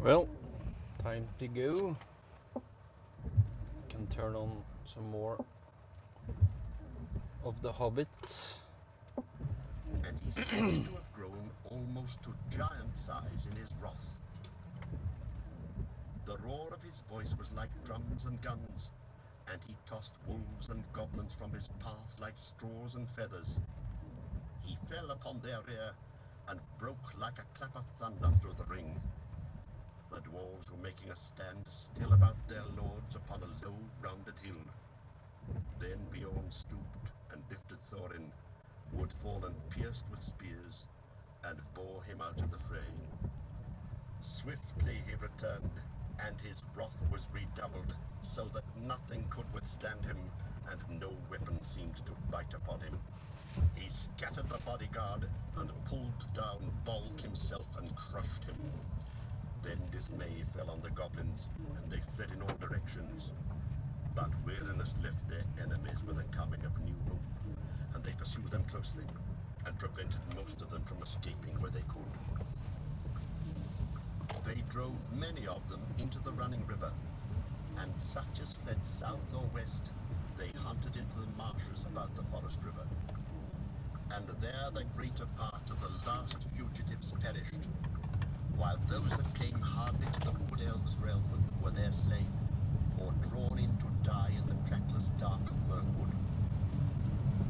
Well, time to go. Can turn on some more of The Hobbit. And he seems to have grown almost to giant size in his wrath. The roar of his voice was like drums and guns, and he tossed wolves and goblins from his path like straws and feathers. He fell upon their rear and broke like a clap of thunder through the ring. The dwarves were making a stand still about their lords upon a low, rounded hill. Then Beorn stooped and lifted Thorin, who had fallen pierced with spears, and bore him out of the fray. Swiftly he returned, and his wrath was redoubled, so that nothing could withstand him, and no weapon seemed to bite upon him. He scattered the bodyguard, and pulled down Bolg himself and crushed him. Then dismay fell on the goblins, and they fled in all directions. But weariness left their enemies with the coming of new hope, and they pursued them closely, and prevented most of them from escaping where they could. They drove many of them into the running river, and such as fled south or west, they hunted into the marshes about the forest river. And there the greater part of the last fugitives perished, while those that came hardly to the wood elves' realm were there slain, or drawn in to die in the trackless dark of Mirkwood.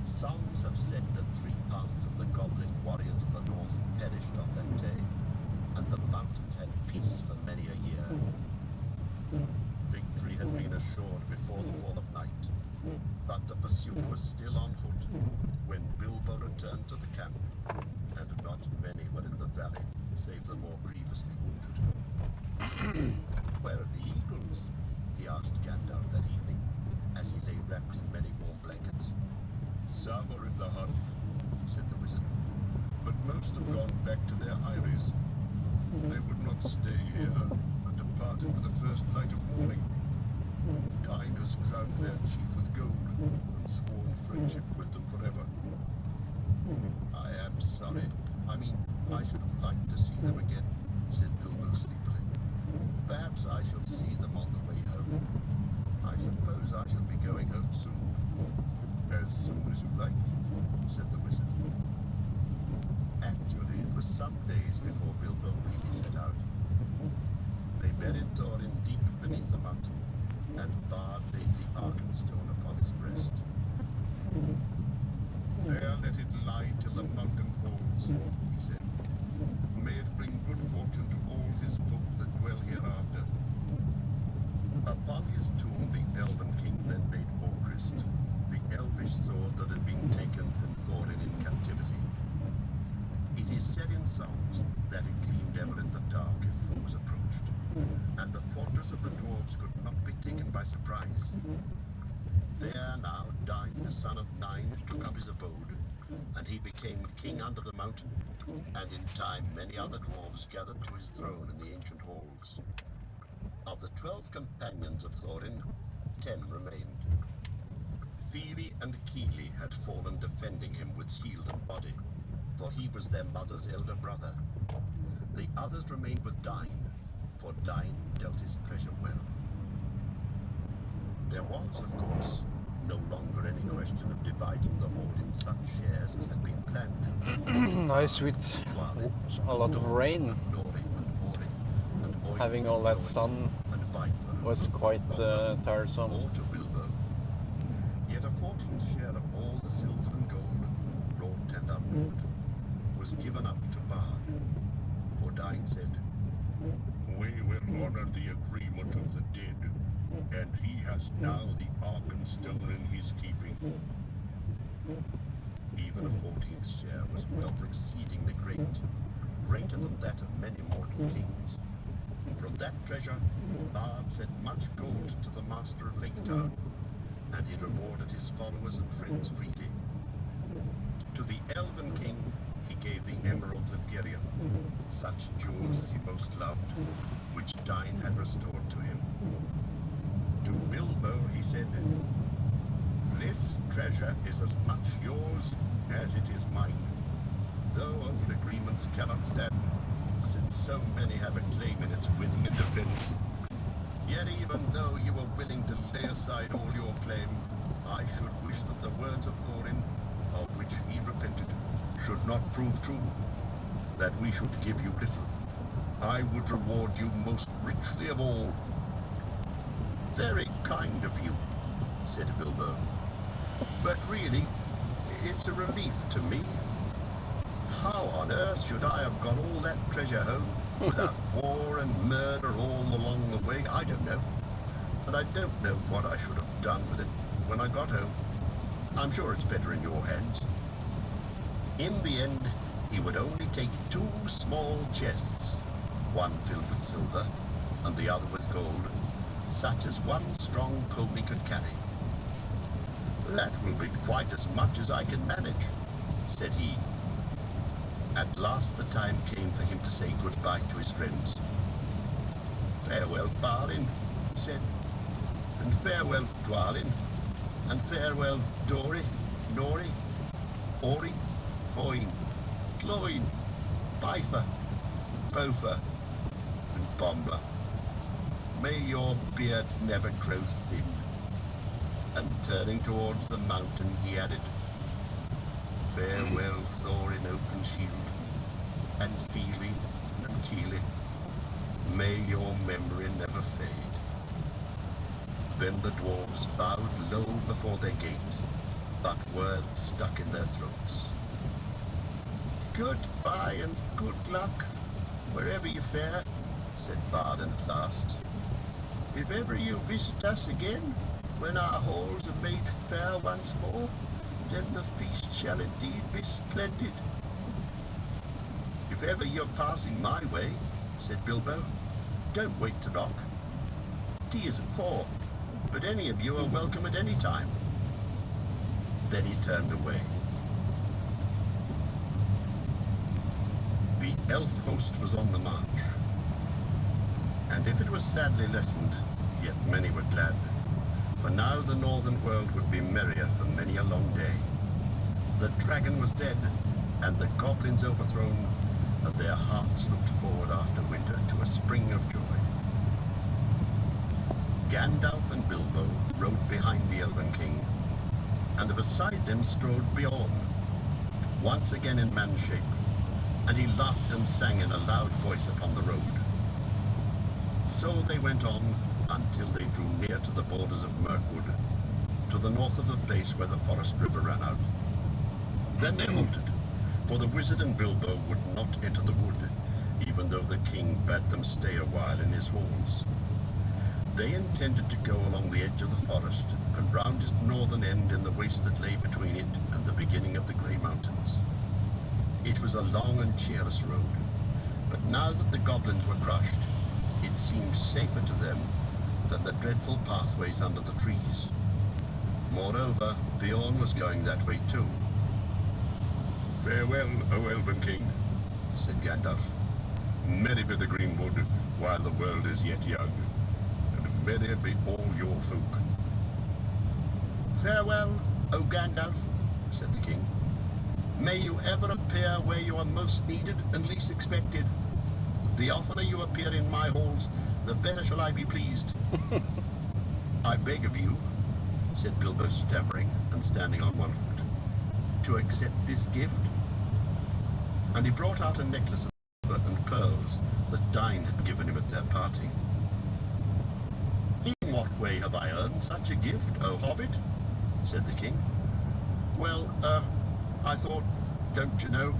Songs have said that 3/4 of the goblin warriors of the north perished on that day, and the mountains had peace for many a year. Victory had been assured before the fall of night, but the pursuit was still on foot when Bilbo returned to the camp, and not many were in the valley, save the more grievously wounded. Where are the eagles? He asked Gandalf that evening, as he lay wrapped in many warm blankets. Some are in the hut, said the wizard, but most have gone back to their eyries. They would not stay here, and departed with the first light of morning. Dain has crowned their chief with gold, and sworn friendship with them forever. I am sorry. I should have liked to see them again, said Bilbo sleepily. Perhaps I shall see them on the way home. I suppose I shall be going home soon. As soon as you like, said the wizard. Actually, it was some days before Bilbo really set out. They buried Thorin deep beneath the mountain, and Bard laid the Arkenstone upon his breast. There let it lie till the mountain falls, he said. May it bring good fortune to all his folk that dwell hereafter. Upon his tomb the Elven King then laid Orcrist, the elvish sword that had been taken from Thorin in captivity. It is said in songs that it gleamed ever in the dark if foes approached, and the fortress of the dwarves could not be taken by surprise. There now Dain, the son of Nine, took up his abode, and he became king under the mountain, and in time many other dwarves gathered to his throne in the ancient halls. Of the 12 companions of Thorin, 10 remained. Fili and Kili had fallen defending him with shield and body, for he was their mother's elder brother. The others remained with Dain, for Dain dealt his treasure well. There was, of course, no longer any question of dividing the hoard in such shares as had been planned. Nice with a lot of rain. Having all that sun was quite tiresome. Yet a 14th share of all the silver and gold, wrought and unwrought, was given up to Bard. For Dain said, We will honor the agreement of the dead, and he has now the Arkenstone in his keeping. Even a 14th share was wealth exceedingly great, greater than that of many mortal kings. From that treasure, Bard sent much gold to the master of Lake Town, and he rewarded his followers and friends freely. To the Elven King, he gave the emeralds of Girion, such jewels as he most loved, which Dain had restored to him. To Bilbo he said, This treasure is as much yours as it is mine, though old agreements cannot stand, since so many have a claim in its winning and defense. Yet even though you were willing to lay aside all your claim, I should wish that the words of Thorin, of which he repented, should not prove true, that we should give you little. I would reward you most richly of all. Very kind of you, said Bilbo. But really, it's a relief to me. How on earth should I have got all that treasure home without war and murder all along the way? I don't know. And I don't know what I should have done with it when I got home. I'm sure it's better in your hands. In the end, he would only take 2 small chests, one filled with silver and the other with gold, such as one strong pony could carry. That will be quite as much as I can manage, said he. At last the time came for him to say goodbye to his friends. Farewell, Balin, he said, and farewell, Dwalin, and farewell, Dori, Nori, Ori, Oin, Cloyne, Bifur, Bofa, and Bombur. May your beards never grow thin. And turning towards the mountain, he added, farewell, Thorin Openshield, and Fili and Kili. May your memory never fade. Then the dwarves bowed low before their gate, but words stuck in their throats. Goodbye and good luck, wherever you fare, said Balin at last. If ever you visit us again, when our halls are made fair once more, then the feast shall indeed be splendid. If ever you're passing my way, said Bilbo, don't wait to knock. Tea is at 4, but any of you are welcome at any time. Then he turned away. The elf host was on the march, and if it was sadly lessened, yet many were glad, for now the northern world would be merrier for many a long day. The dragon was dead, and the goblins overthrown, and their hearts looked forward after winter to a spring of joy. Gandalf and Bilbo rode behind the Elven King, and beside them strode Beorn, once again in man's shape, and he laughed and sang in a loud voice upon the road. So they went on until they drew near to the borders of Mirkwood, to the north of the place where the forest river ran out. Then they halted, for the wizard and Bilbo would not enter the wood, even though the king bade them stay a while in his halls. They intended to go along the edge of the forest and round its northern end in the waste that lay between it and the beginning of the Grey Mountains. It was a long and cheerless road, but now that the goblins were crushed, it seemed safer to them than the dreadful pathways under the trees. Moreover, Beorn was going that way too. Farewell, O Elven King, said Gandalf. Merry be the greenwood while the world is yet young, and merry be all your folk. Farewell, O Gandalf, said the king. May you ever appear where you are most needed and least expected. The oftener you appear in my halls, the better shall I be pleased. I beg of you, said Bilbo, stammering and standing on one foot, to accept this gift. And he brought out a necklace of silver and pearls that Dain had given him at their parting. In what way have I earned such a gift, O hobbit? Said the king. Well, I thought, don't you know,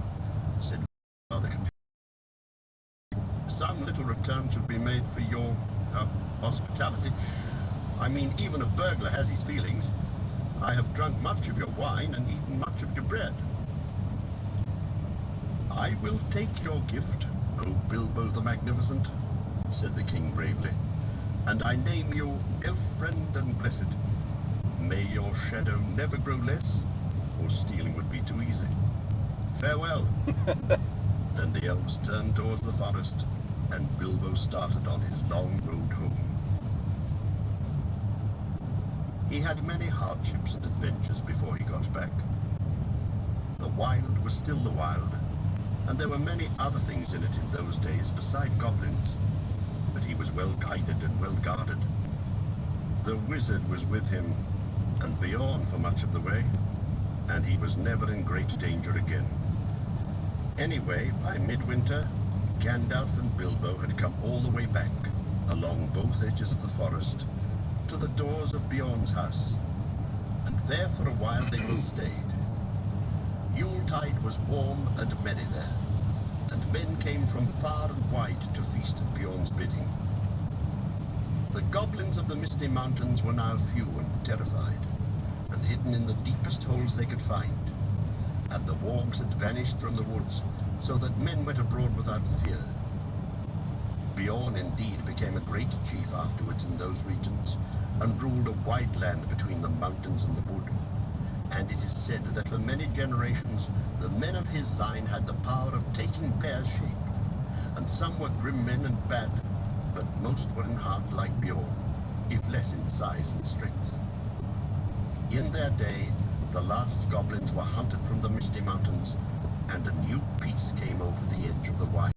said rather confused. Some little return should be made for your hospitality. I mean, even a burglar has his feelings. I have drunk much of your wine and eaten much of your bread. I will take your gift, O Bilbo the Magnificent, said the king gravely, and I name you elf-friend and blessed. May your shadow never grow less, or stealing would be too easy. Farewell. And the elves turned towards the forest, and Bilbo started on his long road home. He had many hardships and adventures before he got back. The wild was still the wild, and there were many other things in it in those days beside goblins, but he was well guided and well guarded. The wizard was with him and Beorn for much of the way, and he was never in great danger again. Anyway, by midwinter, Gandalf and Bilbo had come all the way back, along both edges of the forest, to the doors of Beorn's house, and there for a while they both stayed. Yuletide was warm and merry there, and men came from far and wide to feast at Beorn's bidding. The goblins of the Misty Mountains were now few and terrified, and hidden in the deepest holes they could find, and the wargs had vanished from the woods, so that men went abroad without fear. Beorn indeed became a great chief afterwards in those regions, and ruled a wide land between the mountains and the wood. And it is said that for many generations the men of his line had the power of taking bear shape, and some were grim men and bad, but most were in heart like Beorn, if less in size and strength. In their day, the last goblins were hunted from the Misty Mountains, and a new peace came over the edge of the Wide.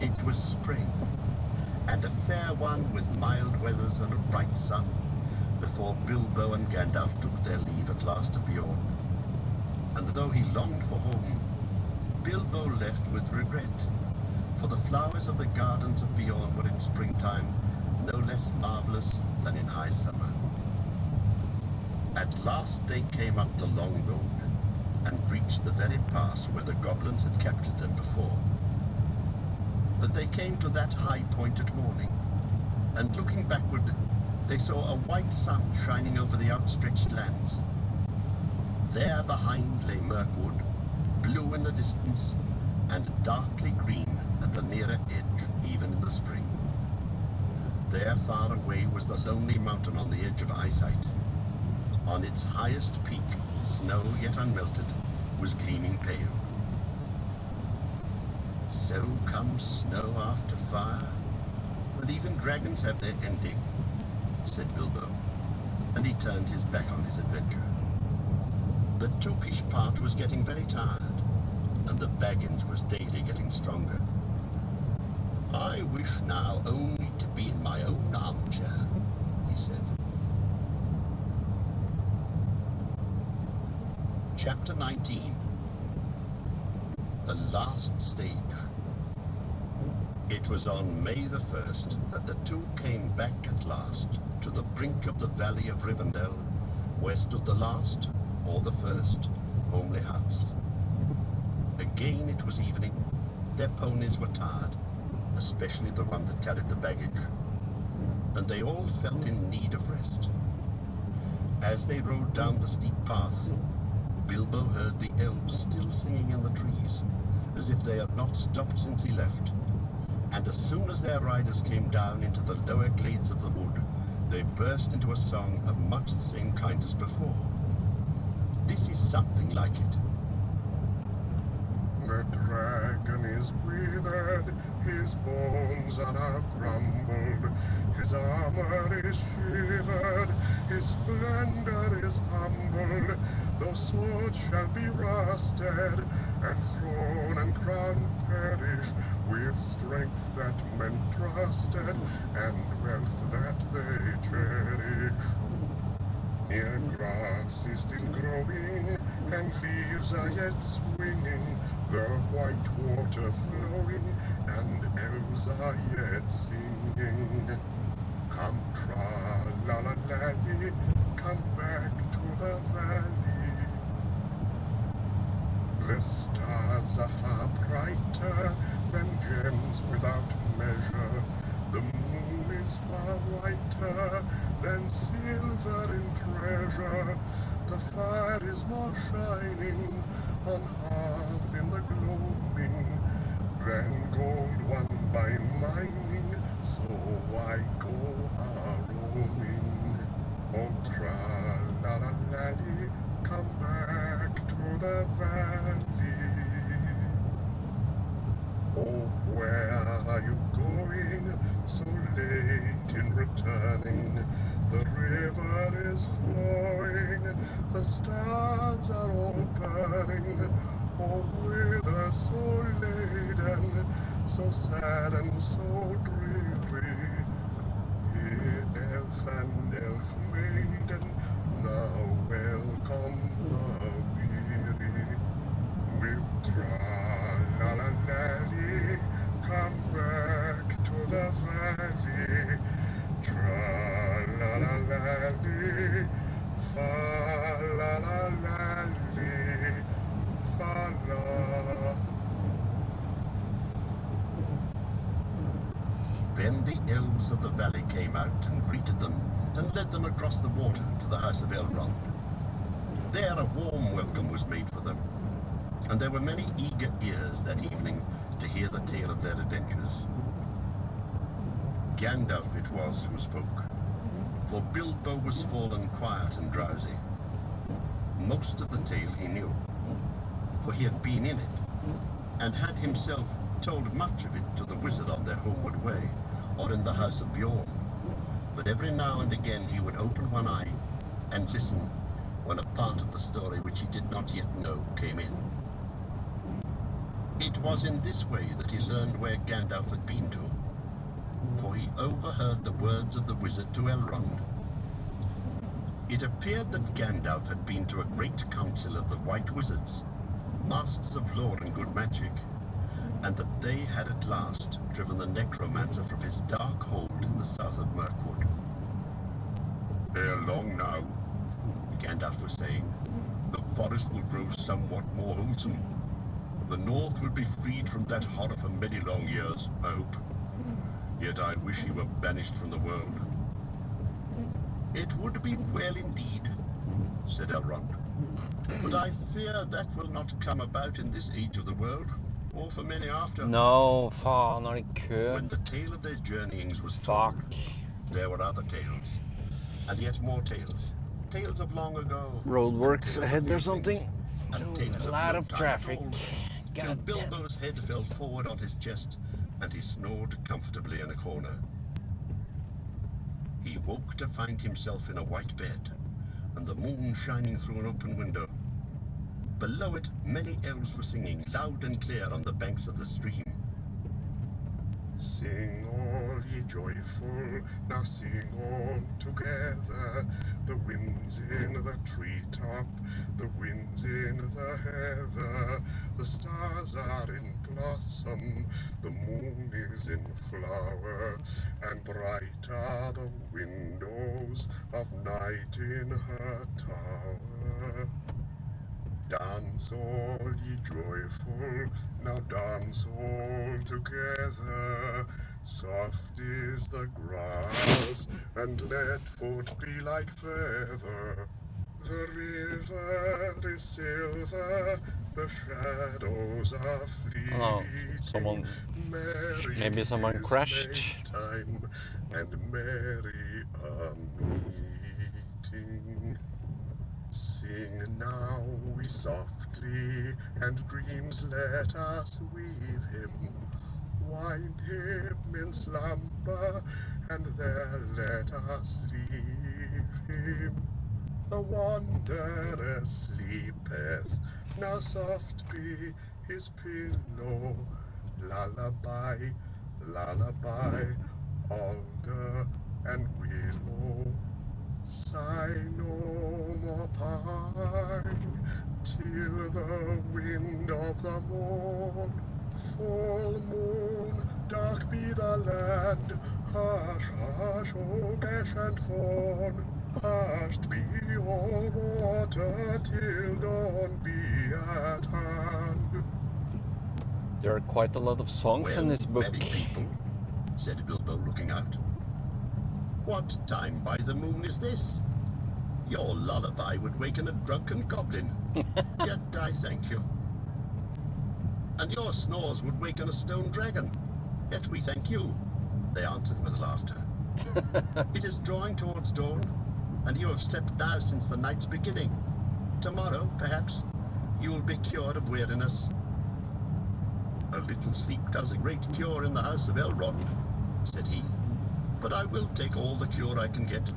It was spring, and a fair one with mild weathers and a bright sun, before Bilbo and Gandalf took their leave at last of Beorn. And though he longed for home, Bilbo left with regret, for the flowers of the gardens of Beorn were in springtime no less marvelous than in high summer. At last they came up the long road, and reached the very pass where the goblins had captured them before. But they came to that high point at morning, and looking backward, they saw a white sun shining over the outstretched lands. There behind lay Mirkwood, blue in the distance, and darkly green at the nearer edge, even in the spring. There far away was the lonely mountain on the edge of eyesight. On its highest peak, snow yet unmelted was gleaming pale. So comes snow after fire, and even dragons have their ending, said Bilbo, and he turned his back on his adventure. The Tookish part was getting very tired, and the Baggins was daily getting stronger. I wish now only to be in my own armchair, he said. Chapter 19. The Last Stage. It was on May the 1st that the two came back at last to the brink of the valley of Rivendell, where stood the last, or the first, homely house. Again it was evening. Their ponies were tired, especially the one that carried the baggage, and they all felt in need of rest. As they rode down the steep path, Bilbo heard the elves still singing in the trees, as if they had not stopped since he left, and as soon as their riders came down into the lower glades of the wood, they burst into a song of much the same kind as before. This is something like it. The dragon is withered, his bones are now crumbled, his armor is shivered, his splendor is humbled. Those swords shall be rusted, and throne and crown perish, with strength that men trusted, and wealth that they cherish. Here grass is still growing, and leaves are yet swinging, the white water flowing, and elves are yet singing. Come tra-la-la-lally, come back to the valley. The stars are far brighter than gems without measure. The moon is far whiter than silver in treasure. The fire is more shining on hearth in the gloaming than gold won by mining, so why go a-roaming? Oh, tra-la-la-lally, come back to the valley. Oh, where are you going so late in returning? The river is flowing, the stars are all burning. Oh, where so sad and so dreary. Elf and elf maiden, now welcome the weary. With tra-la-la-lally, come back to the valley. Tra-la-la-lally, fa-la-la-lally, fa-la. Then the elves of the valley came out and greeted them and led them across the water to the house of Elrond. There a warm welcome was made for them, and there were many eager ears that evening to hear the tale of their adventures. Gandalf it was who spoke, for Bilbo was fallen quiet and drowsy. Most of the tale he knew, for he had been in it, and had himself told much of it to the wizard on their homeward way, or in the house of Beorn. But every now and again he would open one eye and listen when a part of the story which he did not yet know came in. It was in this way that he learned where Gandalf had been to, for he overheard the words of the wizard to Elrond. It appeared that Gandalf had been to a great council of the White Wizards, masters of lore and good magic, and that they had at last driven the necromancer from his dark hold in the south of Mirkwood. "Ere long now," Gandalf was saying, "the forest will grow somewhat more wholesome. The north will be freed from that horror for many long years, I hope. Yet I wish he were banished from the world." "It would be well indeed," said Elrond, "but I fear that will not come about in this age of the world, or for many after." No, fan har de kø? When the tale of their journeyings was Fuck. told, there were other tales, and yet more tales. Tales of long ago. Roadworks tales of ahead new or something? things, and So, tales a of lot no of time at traffic. all, till God damn. Bilbo's head fell forward on his chest, and he snored comfortably in a corner. He woke to find himself in a white bed, and the moon shining through an open window. Below it, many elves were singing loud and clear on the banks of the stream. Sing all ye joyful, now sing all together. The wind's in the treetop, the wind's in the heather. The stars are in blossom, the moon is in flower, and bright are the windows of night in her tower. Dance all ye joyful, now dance all together. Soft is the grass, and let foot be like feather. The river is silver, the shadows are fleeting. Oh, someone- Merry maybe someone is crashed. Maytime, and merry a meeting. Sing now we softly, and dreams let us weave him. Wind him in slumber, and there let us leave him. The wanderer sleepeth, now soft be his pillow. Lullaby, lullaby, alder and willow. Sigh no more pine, till the wind of the morn. Full moon, dark be the land, hush, hush, oak, ash and thorn. Hushed be all water till dawn be at hand. There are quite a lot of songs in this book. Merry people, said Bilbo, looking out. What time by the moon is this? Your lullaby would waken a drunken goblin, yet I thank you. And your snores would waken a stone dragon, yet we thank you, they answered with laughter. It is drawing towards dawn, and you have slept now since the night's beginning. Tomorrow, perhaps, you will be cured of weariness. A little sleep does a great cure in the house of Elrond, said he, but I will take all the cure I can get.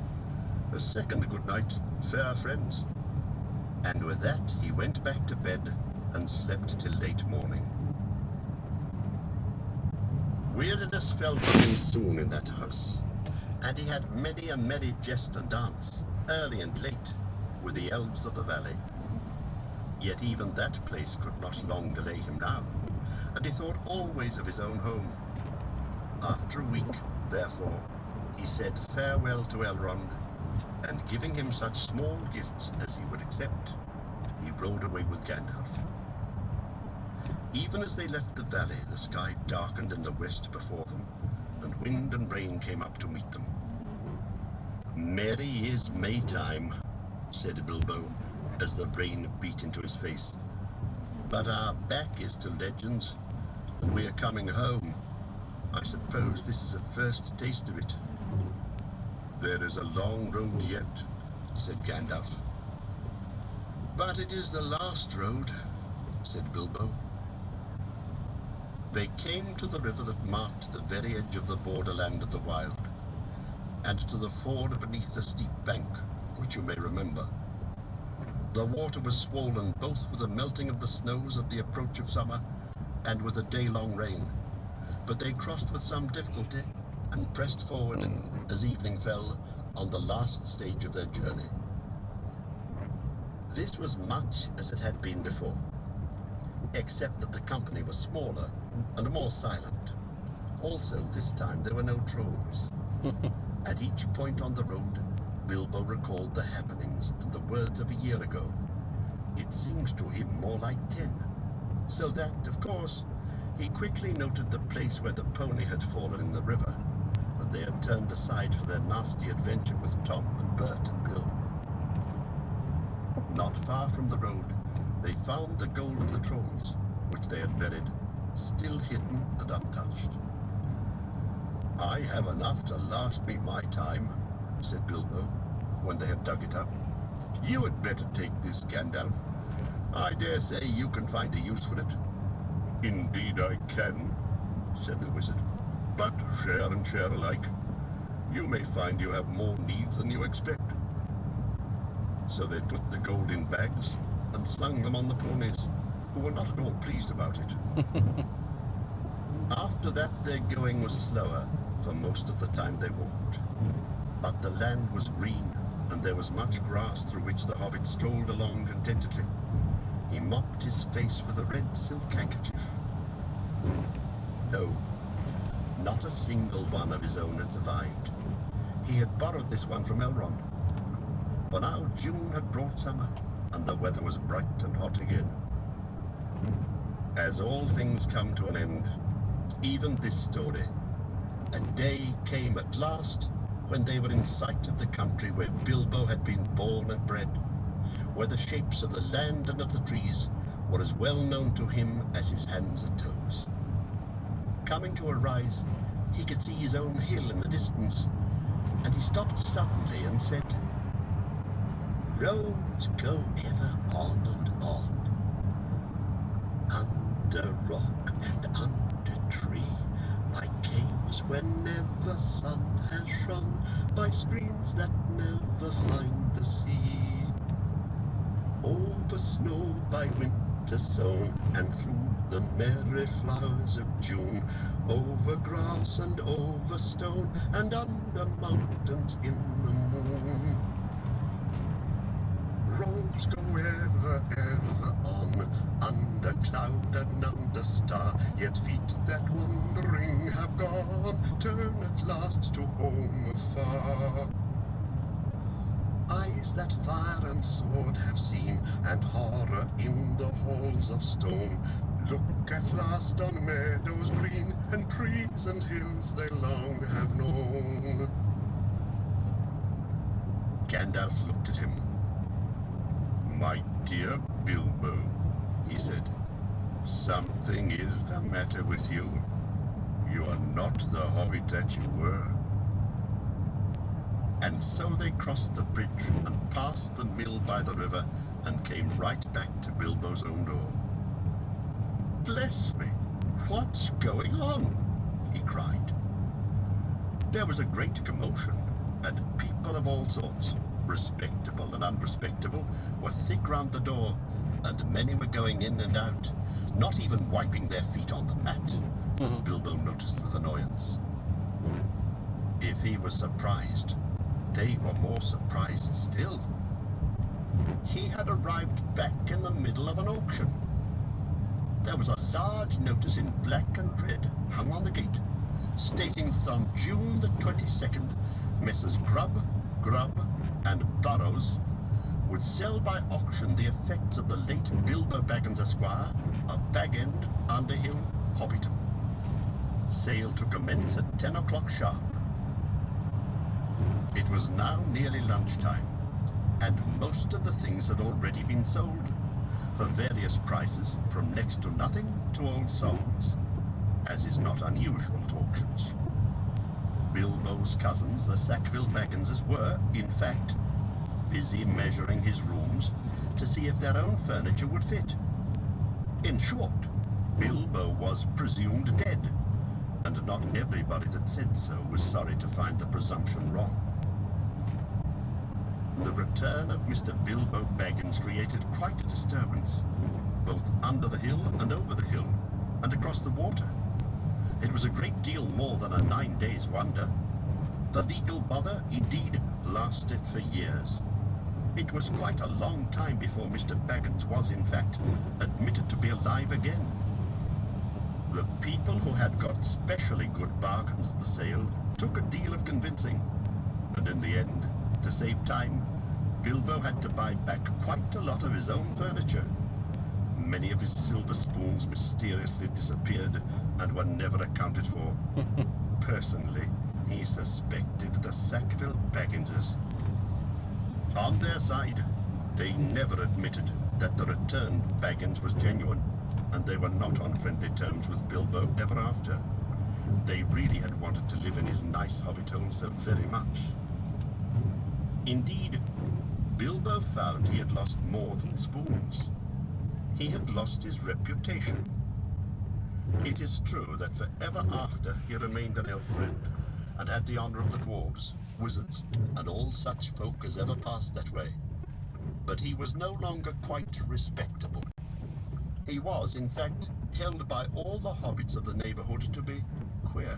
A second good night, fair friends. And with that he went back to bed and slept till late morning. Weariness fell from him soon in that house, and he had many a merry jest and dance, early and late, with the elves of the valley. Yet even that place could not long delay him now, and he thought always of his own home. After a week, therefore, he said farewell to Elrond, and giving him such small gifts as he would accept, he rode away with Gandalf. Even as they left the valley, the sky darkened in the west before them, and wind and rain came up to meet them. "Merry is Maytime," said Bilbo, as the rain beat into his face. "But our back is to legends, and we are coming home. I suppose this is a first taste of it." "There is a long road yet," said Gandalf. "But it is the last road," said Bilbo. They came to the river that marked the very edge of the borderland of the wild, and to the ford beneath the steep bank, which you may remember. The water was swollen both with the melting of the snows at the approach of summer and with a day-long rain, but they crossed with some difficulty and pressed forward as evening fell on the last stage of their journey. This was much as it had been before, except that the company was smaller and more silent. Also, this time there were no trolls. At each point on the road, Bilbo recalled the happenings and the words of a year ago. It seemed to him more like 10, so that, of course, he quickly noted the place where the pony had fallen in the river, when they had turned aside for their nasty adventure with Tom and Bert and Bill. Not far from the road, they found the gold of the trolls, which they had buried, still hidden and untouched. "I have enough to last me my time," said Bilbo, when they had dug it up. "You had better take this, Gandalf. I dare say you can find a use for it." "Indeed I can," said the wizard, "but share and share alike. You may find you have more needs than you expect." So they put the gold in bags and slung them on the ponies, who were not at all pleased about it. After that their going was slower, for most of the time they walked. But the land was green, and there was much grass through which the hobbit strolled along contentedly. He mopped his face with a red silk handkerchief. No, not a single one of his own had survived. He had borrowed this one from Elrond. For now June had brought summer, and the weather was bright and hot again. As all things come to an end, even this story, a day came at last when they were in sight of the country where Bilbo had been born and bred, where the shapes of the land and of the trees were as well known to him as his hands and toes. Coming to a rise, he could see his own hill in the distance, and he stopped suddenly and said, "Roads go ever on and on, under rock and under tree, by caves where never sun has shone, by streams that never find the sea, over snow by winter sown, and through the merry flowers of June, over grass and over stone, and under mountains in the moon. Roads go ever, ever on, under cloud and under star, yet feet that wandering have gone turn at last to home afar. Eyes that fire and sword have seen, and horror in the halls of stone, look at last on meadows green, and trees and hills they long have known." Gandalf looked at him. "My dear Bilbo," he said, "something is the matter with you. You are not the hobbit that you were." And so they crossed the bridge and passed the mill by the river and came right back to Bilbo's own door. "Bless me, what's going on?" he cried. There was a great commotion, and people of all sorts, respectable and unrespectable, were thick round the door, and many were going in and out, not even wiping their feet on the mat, as Bilbo noticed with annoyance. If he was surprised, they were more surprised still. He had arrived back in the middle of an auction. There was a large notice in black and red hung on the gate, stating that on June the 22nd, Messrs. Grubb, and Burrows would sell by auction the effects of the late Bilbo Baggins, Esquire, of Bag End, Underhill, Hobbiton. Sale to commence at 10 o'clock sharp. It was now nearly lunchtime, and most of the things had already been sold, for various prices from next to nothing to old songs, as is not unusual at auctions. Bilbo's cousins, the Sackville Bagginses, were, in fact, busy measuring his rooms to see if their own furniture would fit. In short, Bilbo was presumed dead, and not everybody that said so was sorry to find the presumption wrong. The return of Mr. Bilbo Baggins created quite a disturbance, both under the hill and over the hill, and across the water. It was a great deal more than a 9 days' wonder. The legal bother, indeed, lasted for years. It was quite a long time before Mr. Baggins was, in fact, admitted to be alive again. The people who had got specially good bargains at the sale took a deal of convincing, and in the end, to save time, Bilbo had to buy back quite a lot of his own furniture. Many of his silver spoons mysteriously disappeared and were never accounted for. Personally, he suspected the Sackville Bagginses. On their side, they never admitted that the returned Baggins was genuine, and they were not on friendly terms with Bilbo ever after. They really had wanted to live in his nice hobbit hole so very much. Indeed, Bilbo found he had lost more than spoons. He had lost his reputation. It is true that forever after he remained an elf friend, and had the honour of the dwarves, wizards, and all such folk as ever passed that way. But he was no longer quite respectable. He was, in fact, held by all the hobbits of the neighbourhood to be queer,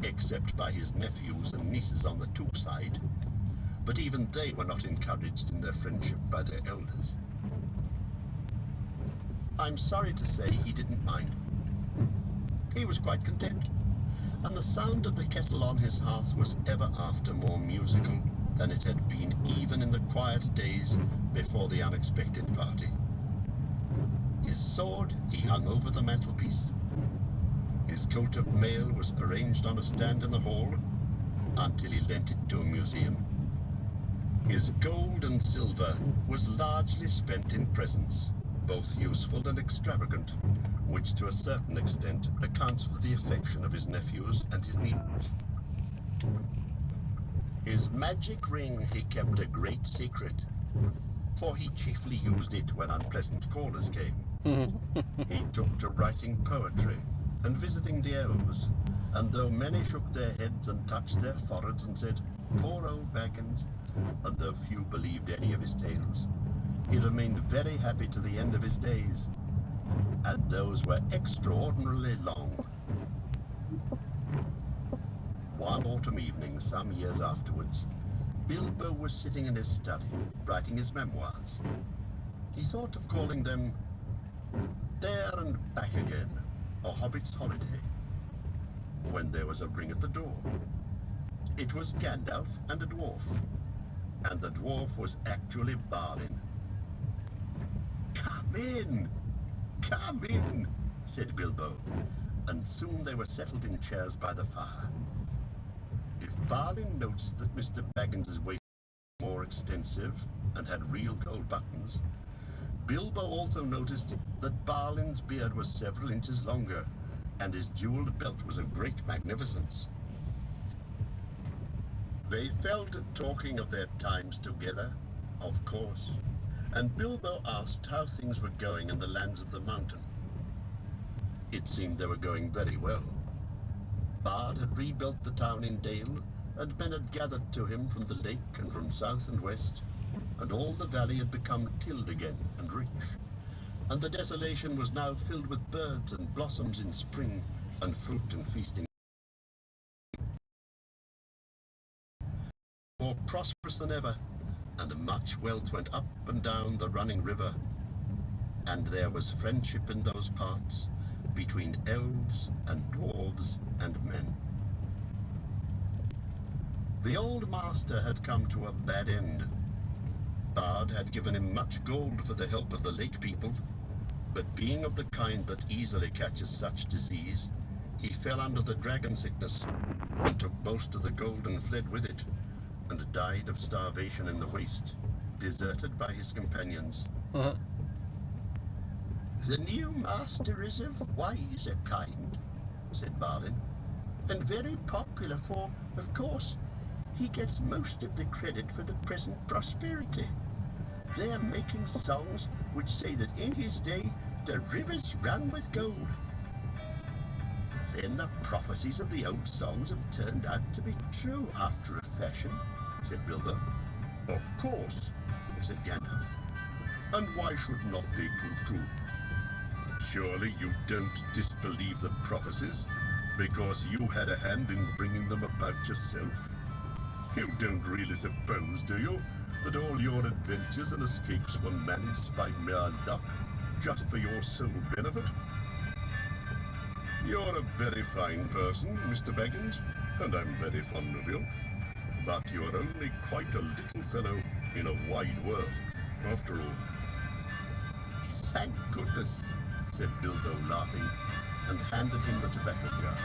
except by his nephews and nieces on the Took side. But even they were not encouraged in their friendship by their elders. I'm sorry to say he didn't mind. He was quite content, and the sound of the kettle on his hearth was ever after more musical than it had been even in the quiet days before the unexpected party. His sword he hung over the mantelpiece. His coat of mail was arranged on a stand in the hall until he lent it to a museum. His gold and silver was largely spent in presents, both useful and extravagant, which to a certain extent accounts for the affection of his nephews and his nieces. His magic ring he kept a great secret, for he chiefly used it when unpleasant callers came. He took to writing poetry and visiting the elves, and though many shook their heads and touched their foreheads and said, "Poor old Baggins," and though few believed any of his tales, he remained very happy to the end of his days, and those were extraordinarily long. One autumn evening, some years afterwards, Bilbo was sitting in his study, writing his memoirs. He thought of calling them There and Back Again, A Hobbit's Holiday, when there was a ring at the door. It was Gandalf and a dwarf, and the dwarf was actually Balin. Come in, said Bilbo, and soon they were settled in chairs by the fire. If Balin noticed that Mr. Baggins's waist was more extensive and had real gold buttons, Bilbo also noticed that Balin's beard was several inches longer, and his jewelled belt was of great magnificence. They fell to talking of their times together, of course, and Bilbo asked how things were going in the lands of the mountain. It seemed they were going very well. Bard had rebuilt the town in Dale, and men had gathered to him from the lake and from south and west, and all the valley had become tilled again and rich, and the desolation was now filled with birds and blossoms in spring, and fruit and feasting. More prosperous than ever, and much wealth went up and down the running river. And there was friendship in those parts between elves and dwarves and men. The old master had come to a bad end. Bard had given him much gold for the help of the lake people, but being of the kind that easily catches such disease, he fell under the dragon sickness and took most of the gold and fled with it, and died of starvation in the waste, deserted by his companions. The new master is of wiser kind, said Balin, and very popular, for, of course, he gets most of the credit for the present prosperity. They are making songs which say that in his day the rivers ran with gold. Then the prophecies of the old songs have turned out to be true after a fashion, said Bilbo. Of course, said Gandalf. and why should not they prove true? Surely you don't disbelieve the prophecies because you had a hand in bringing them about yourself? You don't really suppose, do you, that all your adventures and escapes were managed by mere luck, just for your sole benefit? You're a very fine person, Mr. Baggins, and I'm very fond of you. But you're only quite a little fellow in a wide world, after all. Thank goodness, said Bilbo, laughing, and handed him the tobacco jar.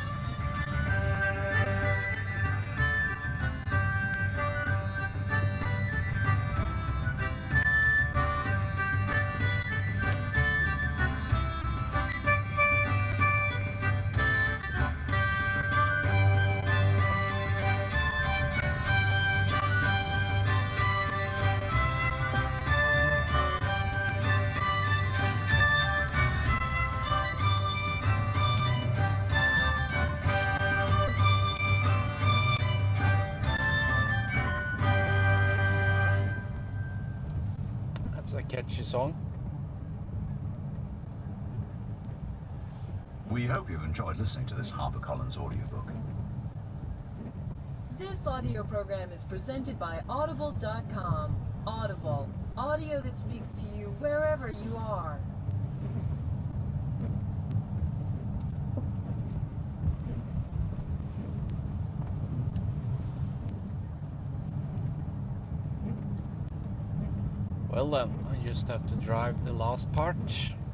That's a catchy song. We hope you've enjoyed listening to this HarperCollins audiobook. This audio program is presented by Audible.com. Audible, audio that speaks to you wherever you are. Well then, I just have to drive the last part.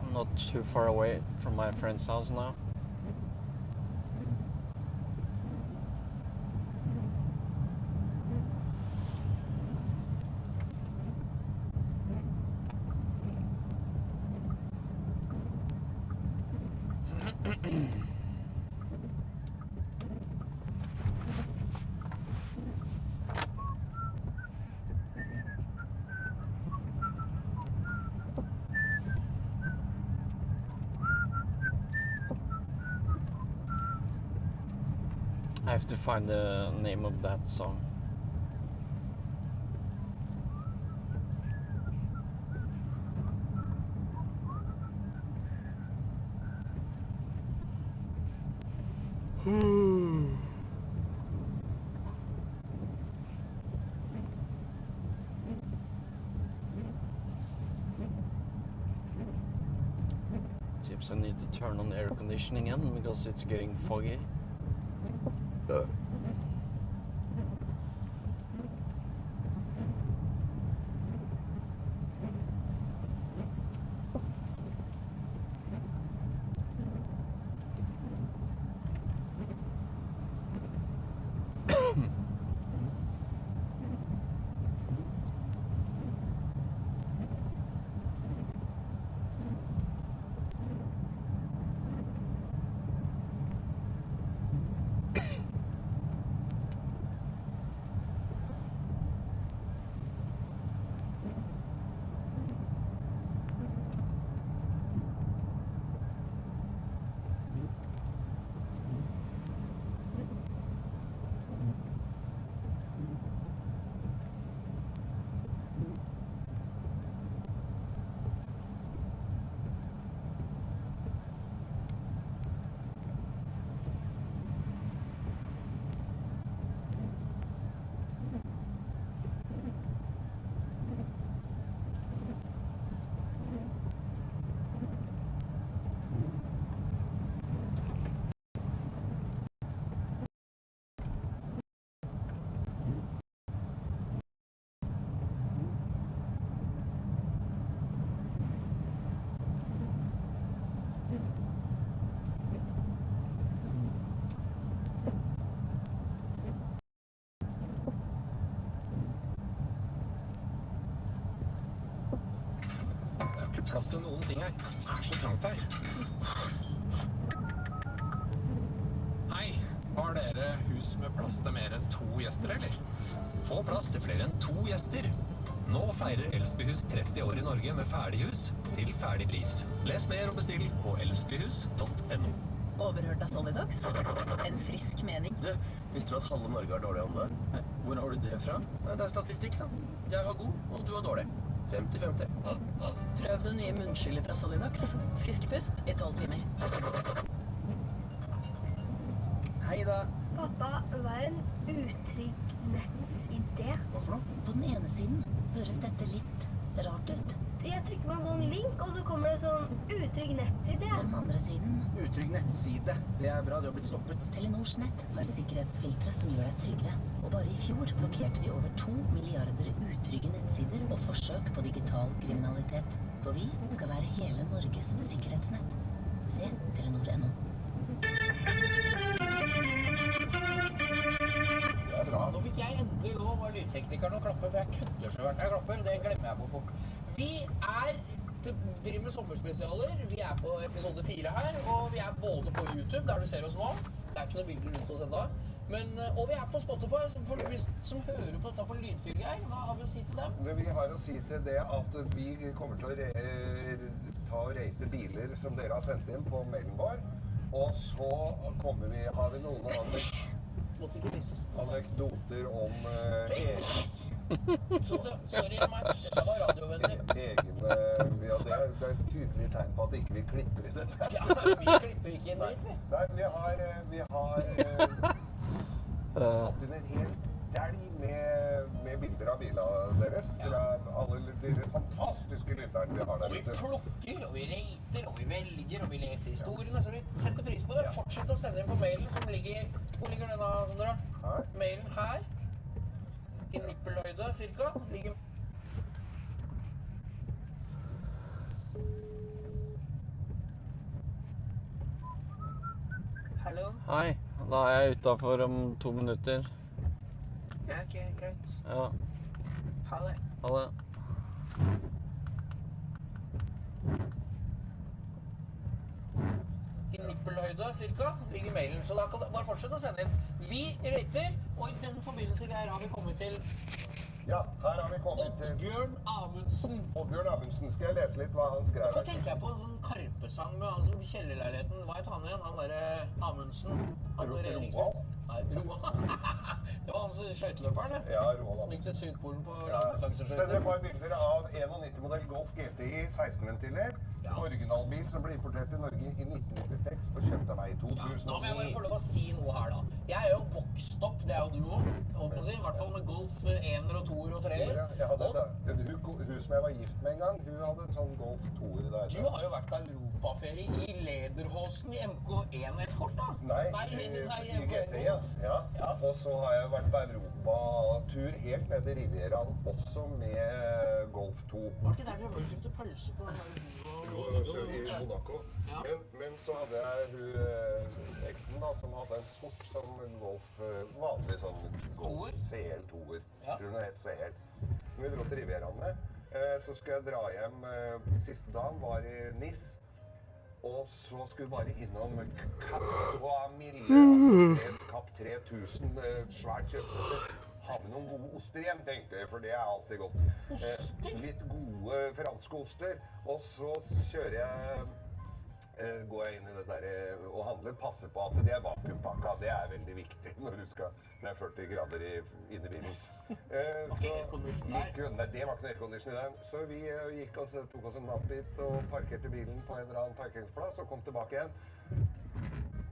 I'm not too far away from my friend's house now. I have to find the name of that song. Seems I need to turn on the air conditioning again because it's getting foggy. plass til noen ting her. Det så trangt her. Hei, har dere hus med plass til mer enn 2 gjester, eller? Få plass til flere enn 2 gjester. Nå feirer Elsbyhus 30 år i Norge med ferdighus til ferdig pris. Les mer og bestill på elsbyhus.no. Overhørt av Solidox? En frisk mening. Du, visste du at halve Norge har dårlig ånde? Hvor har du det fra? Det er statistikk, da. Jeg har god, og du har dårlig. 50-50. Prøv det nye munnskyllet fra Solidox. Frisk pust i 12 timer. Hei da. Pappa, hva er en utrygg nettsidé? Hva for noe? På den ene siden høres dette litt rart ut. Jeg trykker på en sånn link, og så kommer det sånn utrygg nettside. På den andre siden... Utrygg nettside. Det er bra, du har blitt stoppet. Telenors nett har sikkerhetsfiltre som gjør deg tryggere. Og bare i fjor blokkerte vi over 2 milliarder utrygge nettsider og forsøk på digital kriminalitet. For vi skal være hele Norges sikkerhetsnett. Se Telenor.no. Nå fikk jeg endelig lov av lydteknikeren å klappe, for jeg kødder så hvert jeg klapper, og det glemmer jeg på fort. Vi driver med sommerspesialer, vi på episode 4 her, og vi både på YouTube, der du ser oss nå. Det ikke noe bilder rundt oss enda. Og vi på Spotify, for de som hører på dette på lydfilger, hva har vi å si til dem? Vi har å si til det at vi kommer til å rate biler som dere har sendt inn på mailen vår, og så har vi noen anekdoter om Sorry, dette var radiovennlig. Ja, det er et tydelig tegn på at ikke vi klipper i dette. Ja, vi klipper ikke inn dit, vi. Nei, vi har fått inn en hel delg med bilder av bilene deres. Fra alle de fantastiske lytterne vi har der ute. Og vi plukker, og vi rater, og vi velger, og vi leser historiene, så vi setter pris på det. Fortsett å sende inn på mailen som ligger... Hvor ligger denne, Sondra? Her. Mailen her. I nippelhøyde, cirka. Ligger... Hallo? Hei, da jeg utenfor om 2 minutter. Ja, ok, greit. Ja. Ha det. Ha det. I nippelhøyde, cirka, ligger mailen. Så da kan du bare fortsette å sende inn. Vi rater, og i den forbindelse her har vi kommet til... Ja, her har vi kommet til... Oddbjørn Amundsen. Oddbjørn Amundsen, skal jeg lese litt hva han skrev? Hvorfor tenker jeg på en sånn Karpe-sang med han som i kjellerleiligheten? Hva het han igjen? Han der Amundsen? Roald? Nei, Roald. Det var hans skøyteløperen, det. Ja, Roald. Som gikk til Sydpolen på langdistanseskøyter. Sender et par bilder av 91-modell Golf GTI 16-ventiler. Originalbil som ble importert til Norge i 1996 og kjøpt av meg i 2009. Nå må jeg bare få lov å si noe her da. Jeg jo vokst opp, det jo du også, holdt på å si, i hvert fall med Golf 1-er og 2-er og 3-er. Jeg hadde hun som jeg var gift med en gang, hun hadde en sånn Golf 2-er der. Du har jo vært på europaferie i Lederhosen i MK1-eskort da? Nei, i GTI, ja. Og så har jeg vært på europatur helt ned i Rivieraen, også med Golf 2. Var det ikke der du kjøpte pølse på den der? I Monaco. Men så hadde jeg eksen da, som hadde en sort som Golf, vanlig sånn Golf CL2-er. Tror hun het CL. Når vi dro til Rivieraen med, så skulle jeg dra hjem, siste dagen var i Nice, og så skulle vi bare innom Cap 3000, svært kjøpsenter. Ha med noen gode oster hjem, tenkte jeg, for det alltid godt. Litt gode franske oster, og så kjører jeg, går jeg inn i det der og handler, passer på at det vakuumpakka, det veldig viktig når du skal, det 40 grader inni bilen. Så gikk jo, nei, det var ikke noe aircondition i den, så vi gikk og tok oss en nattbit og parkerte bilen på en eller annen parkeringsplass og kom tilbake igjen.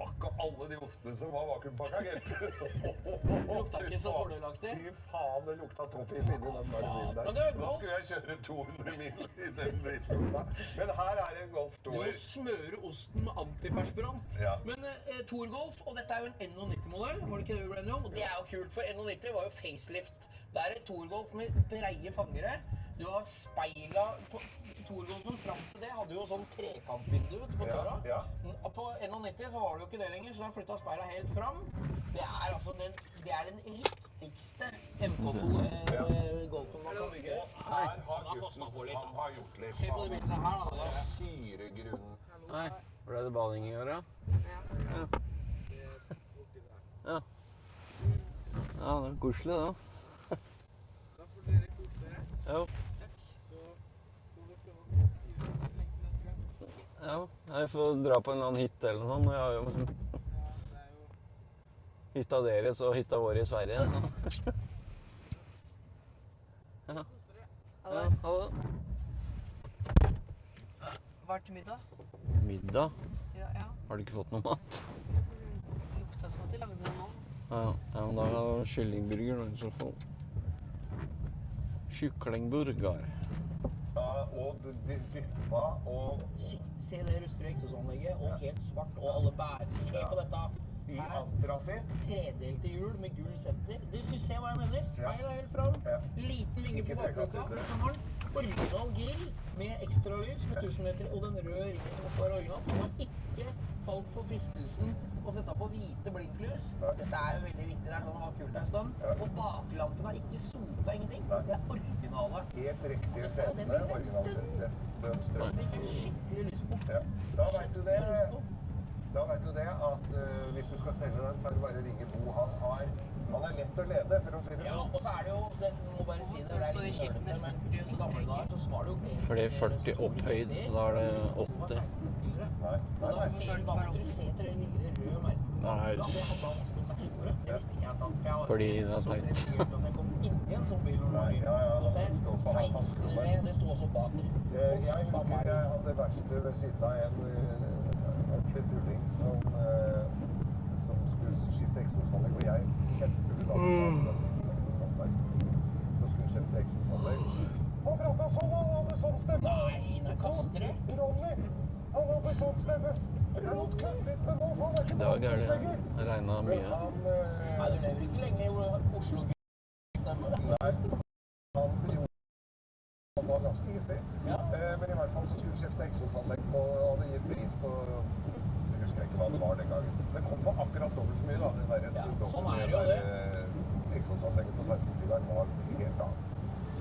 Akkurat alle de ostene som var vakuumpakka, gitt. Lukta ikke så fordelaktig? Fy faen, det lukta toffis inni den bilen der. Nå skulle jeg kjøre 200 mil i den bilen. Men her det en Golf 2. Du må smøre osten med antiperspirant. Men Tour-Golf, og dette jo en N90-modell, var det ikke det vi ble enige om? Og det jo kult, for N90 var jo facelift. Det en Tour-Golf med breie fangere. Du har speilet på Tour-Golfen fram til det, hadde jo sånn trekantvindu på døra. På N90 så var det jo ikke det lenger, så jeg flyttet speilet helt fram. Det altså den riktigste MK2 Golfen man kan bygge. Her har kostet på litt. Han har gjort litt. Se på de bildene her, da. Det er syregrunnen. Nei, ble det bading i år, da? Ja. Ja. Ja, det er koselig, da. Da får dere kose dere. Jo. Takk. Så får vi prøve å styre litt lenge til neste gang. Ja, jeg får dra på en eller annen hytte eller noe sånt. Jeg har jo Ja, det er jo... hytta deres og hytta vår i Sverige. Ja. Ja. Kos dere. Ja, ha det. Var til middag? Middag? Ja. Har du ikke fått noe mat? Lukta som at de lagde det nå. Ja, men da har jeg kyllingburger da, i så fall. Kyklingburger. Ja, og dyppa og... Se det rustede eksosanlegget, og helt svart, og alle bær. Se på dette. I antrasitt. Tredelte hjul med gull senter. Du ser hva jeg mener? Speil er helt fram. Liten vinge på bakklokka, men så har den original grill med ekstra lys med 1000 meter, og den røde ringen som skal være original. Du har ikke falt for fristelsen å sette på hvite blinklys. Dette er jo veldig viktig, det er sånn å ha kult en stund. Og baklampene har ikke sota ingenting. Det er originale. Helt riktige setene, originalsette. Bønstrøm. Det fikk jeg skikkelig lyst på. Ja. Da vet du det at hvis du skal selge den, så er det bare å ringe Bo. Han er lett å lede, for å si det sånn. Ja, og så er det jo, det må bare si det, det er litt nølete, men i gamle dager så var det jo... For det er 40 opphøyd, så da er det 80. Og da ser du etter det lille røde merket. Nei. Det hadde han også på merkebordet. Det visste ikke jeg, sant? Fordi det er teit. Jeg kom inn i en sånn bil noen ganger. Og se, 16 det sto også bak. Jeg husker jeg hadde verksted ved siden av en ordentlig tulling som skulle skifte eksosanlegg, og jeg kjempehull av så skulle skifte eksosanlegg. Han pratet sånn, han hadde sånn stemme. Nei, kaster det. Ronny, han hadde sånn stemme. Rådkøtt litt, men nå får han ikke I dag er det regnet mye. Nei, du lever ikke lenge i Oslo-stemme. Nei, han var ganske hissig. Men i hvert fall så skulle skifte eksosanlegg og hadde gitt pris på, jeg husker ikke hva det var den gangen. Det kom på akkurat dobbelt så mye da, det der sånn er det jo det. Eksosanlegget på 16-bileren var helt annet.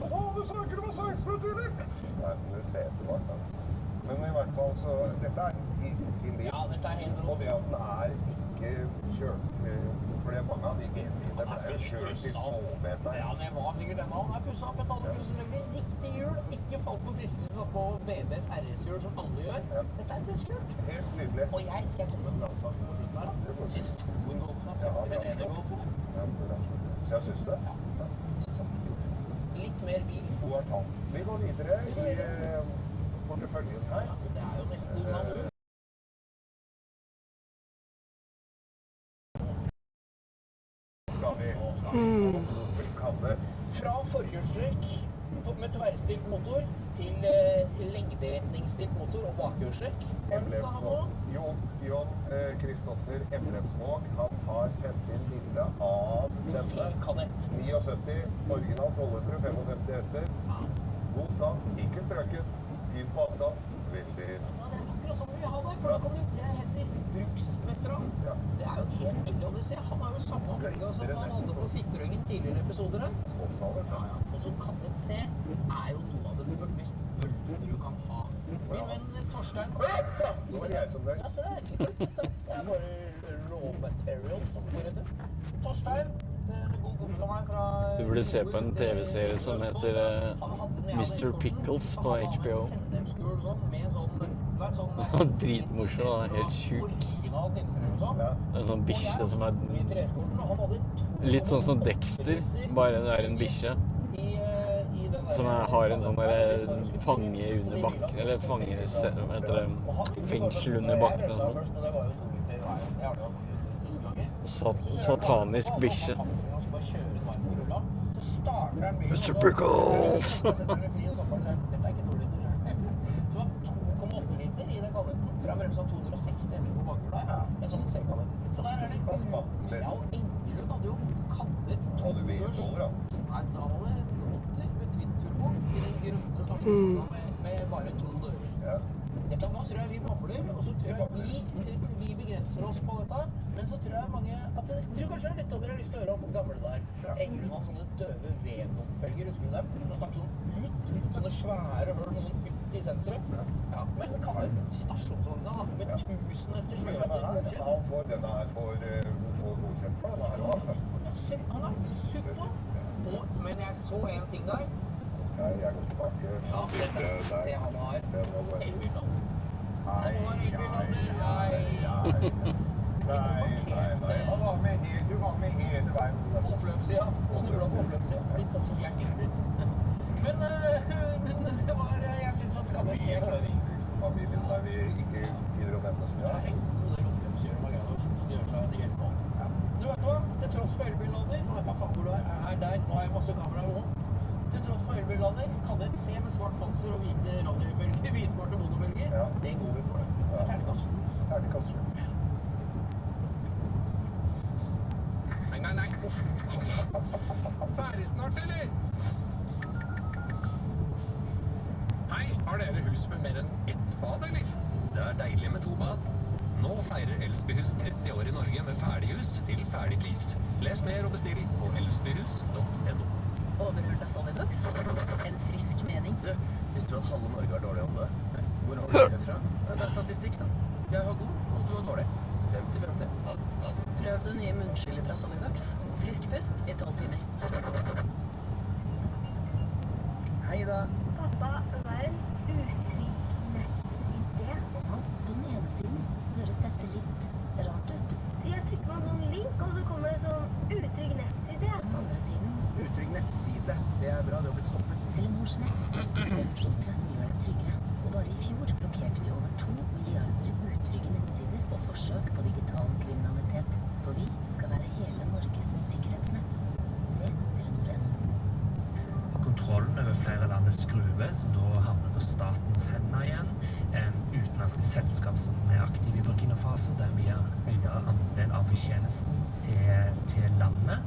Å, du snakker om 16-biler! Nei, det fete var det. Men i hvert fall så, dette er virkelig. Ja, dette er helt rått. Og det at den er ikke kjørt, for det er mange av de GT-ene ble kjørt i småbeta. Ja, det var sikkert denne. Han er pusset opp et annet grusregler. Riktig hjul, ikke falt for fristelsen på BBs RS-hjul som alle gjør. Dette er dødskult. Helt nydelig. Og jeg skal komme med en brannfart på slutten her da. Synes Ford-Golfen er tøffere enn Eder-Golfen. Ja, så jeg synes det. Ja. Litt mer bil. God er tall. Vi går videre i porteføljen her. Ja, det er jo nesten unna nå. Skal vi kalle fra forhjulstrekk med tverrstilt motor til lengderetningsstilt motor og bakhjulstrekk. Jon Kristoffer Emlevsvåg, han har sendt inn bilde av denne. C-Kadett. 79, original 1255 hester. God stand, ikke strøket, fin på avstand, veldig... Ja, det er akkurat sånn vi vil ha det, for da kan du, det heter bruksveteran. Ja. Det er jo helt veldig å se. Han har jo samme opplegget som han hadde på Citroën tidligere episoder her. Sponsaler. Ja. Og så Kadett C er jo noe av det mest bølgende du kan ha. Min venn Torstein... Nå var det jeg som deg. Ja, se det. Det er bare raw material som går etter. Torstein, en god kompis av meg fra... Du burde se på en TV-serie som heter Mr. Pickles på HBO. Dritmorsom, han er helt sjuk. Det er en sånn bikkje som er litt sånn som Dexter, bare det er en bikkje. Som har en sånn fange under bakken, eller fange, fengsel under bakken og sånn. Satanisk bikkje. Mr. Pickles! Så 2,8 liter i den kadetten. Tror jeg bremsa 260 hester på bakhjul der. En sånn C-kadett. Så der er det. Ja, og Engelund hadde jo kadett. Hadde du V12 da? Nei, da var det 80 med twin turbo i den grønne starten med bare 2 dører. Ja. Dette nå tror jeg vi babler, og så tror jeg vi begrenser oss på dette. Men så tror jeg mange at jeg tror kanskje det er litt av dere har lyst til å høre om gamle der. Engelund hadde sånne døve Venom-felger, husker du dem? Som startet sånn ut, sånne svære høl med sånn ut i sentrum. Ja, men kan være stasjonsvogna da, med 1000 hester som gjør at det er godkjent. Han får denne her for godkjent for, det er jo først. Han er super. Men jeg så en ting der. Ok, jeg går tilbake. Ja, se han har elbillader. Nei. Han var med hele veien. Oppløpssida. Snurret på oppløpssida. Litt sånn som Gjert Ingebrigt. Men det var, jeg synes at kan jeg se familien der vi ikke gidder å vente så mye. Det er en god del oppløpsgjøring av greier som gjør seg det hjelper på. Du vet hva, til tross for elbillader, nå vet jeg faen hvor du er her der, nå har jeg masse kameraer og sånn. Til tross for elbillader, kan et C med svart panser og hvite rallybølger, hvitbarte monobølger, det går vi for det. Det er terningkast 7. Nei, uff. Ferdig snart, eller? Hei, har dere hus med mer enn ett bad, eller? Det er deilig med 2 bad. Nå feirer Elsbyhus 30 år i Norge med ferdighus til ferdig pris. Les mer og bestill på elsbyhus.no. Overhørt av Solidux? En frisk mening. Du, visste du at halve Norge har dårlig ånde? Hvor har du det fra? Det er statistikk da. Jeg har god, og du har dårlig. 50-50. Prøv det nye munnskyllet fra Solidux. Frisk pust i 12 timer. Hei da. Pappa, hva er en utrygg nettside? På den ene siden høres dette litt rart ut. Jeg trykker på en sånn link, og så kommer det sånn utrygg nettside. På den andre siden Utrygg nettside. Det er bra, det har blitt stoppet. Telenors nett har sikkerhetsfiltre som gjør deg tryggere. Og bare i fjor blokkerte vi over 2 milliarder utrygge nettsider og forsøk på digital kriminalitet. For vi skal være hele Norges sikkerhetsnett. Se Telenor.no. Kontrollen over flere land er skruet, som da havner på statens hender igjen. Utenlandske selskap som er aktive i Burkina Faso, der vi har høyere andel av fortjenesten til landet.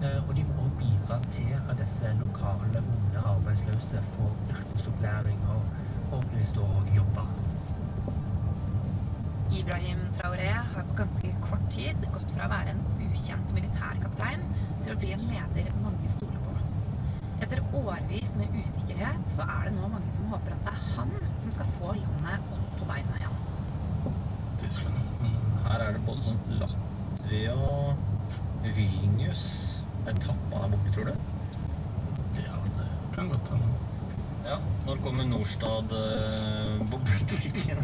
Og de må bidra til at disse lokale unge arbeidsløse får yrkesopplæring og forhåpentligvis da også jobber. Ibrahim Traoré har på ganske kort tid gått fra å være en ukjent militærkaptein til å bli en leder mange stoler på. Etter årvis med usikkerhet så er det nå mange som håper at det er han som skal få landet opp på beina igjen. Tyskland. Her er det både sånn Latvia og Vilnius. Er tappa der borte, tror du? Ja, det kan godt hende. Ja, når kommer Nordstad bombetrykken?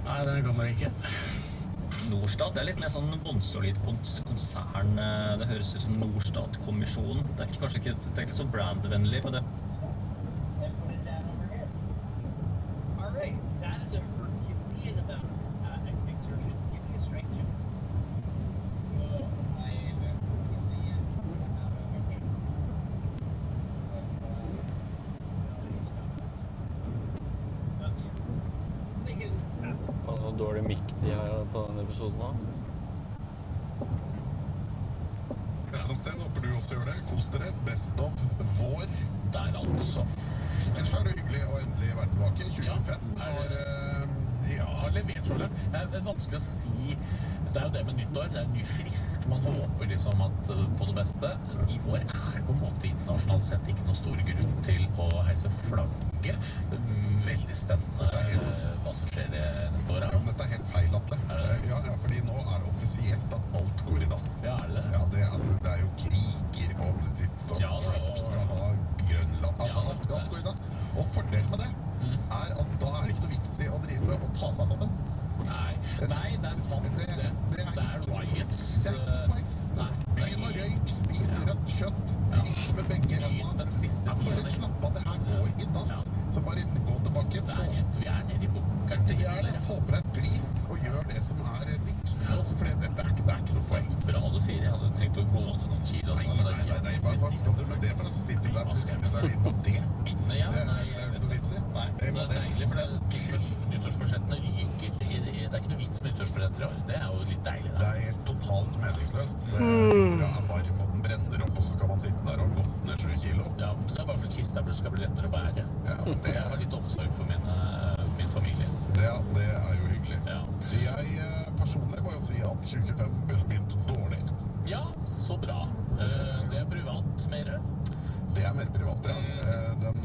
Nei, den kommer ikke. Nordstad, det er litt mer sånn båndsolid konsern. Det høres ut som Nordstad-kommisjonen. Det er kanskje ikke så brandvennlig på det. Dårlig mikk de har på denne episoden nå. Håper du også gjør det. Kos dere. Best of vår. Der altså. Ellers er det hyggelig å endelig være tilbake. 2025 har levert så langt. Det er vanskelig å si. Det er jo det med nyttår. Det er ny frisk. Man håper liksom at på det beste. I år er det på en måte internasjonalt sett ikke noe stor grunn til å heise flagget. Veldig spennende hva som skjer neste år. Ja, men dette er helt feil, Atle. Ja, fordi nå er det offisielt at alt går i dass. Ja, er det det? Ja, det er jo kriger og ditt og Trump skal ha Grønland. Altså, alt går i dass. Og fordelen med det er at da er det ikke noe vits i å drive og ta seg sammen. Nei, det er sant. Det er riots. Det er ikke noe poeng. Begynn å røyk, spis rødt kjøtt, trikk med begge hendene. Bare slapp av, det her går i dass. Så bare gå tilbake. Vi er nede i bunkeren til Hitler. Få på deg et glis og gjør det som er digg. For det er ikke noe poeng. Bra du sier, jeg hadde tenkt å gå til noen kilo. Nei, hva skal du med det for? Så sitter du der plutselig, så er du invadert. Det er noe vits i. Nei, det er deilig, for nyttårsforsettene ryker. Det er ikke noe vits med nyttårsforsetter i år. Det er jo litt deilig. Det er helt totalt meningsløst. Det er varm, og den brenner opp, og så skal man sitte der og gått ned 7 kilo. Ja, men det er bare for kista skal bli lettere å bære. Ja, jeg har litt omsorg for min familie. Det er jo hyggelig. Ja. Jeg personlig må jo si at 2025 begynte dårlig. Ja, så bra. Det er privat mer. Det er mer privat, ja. Den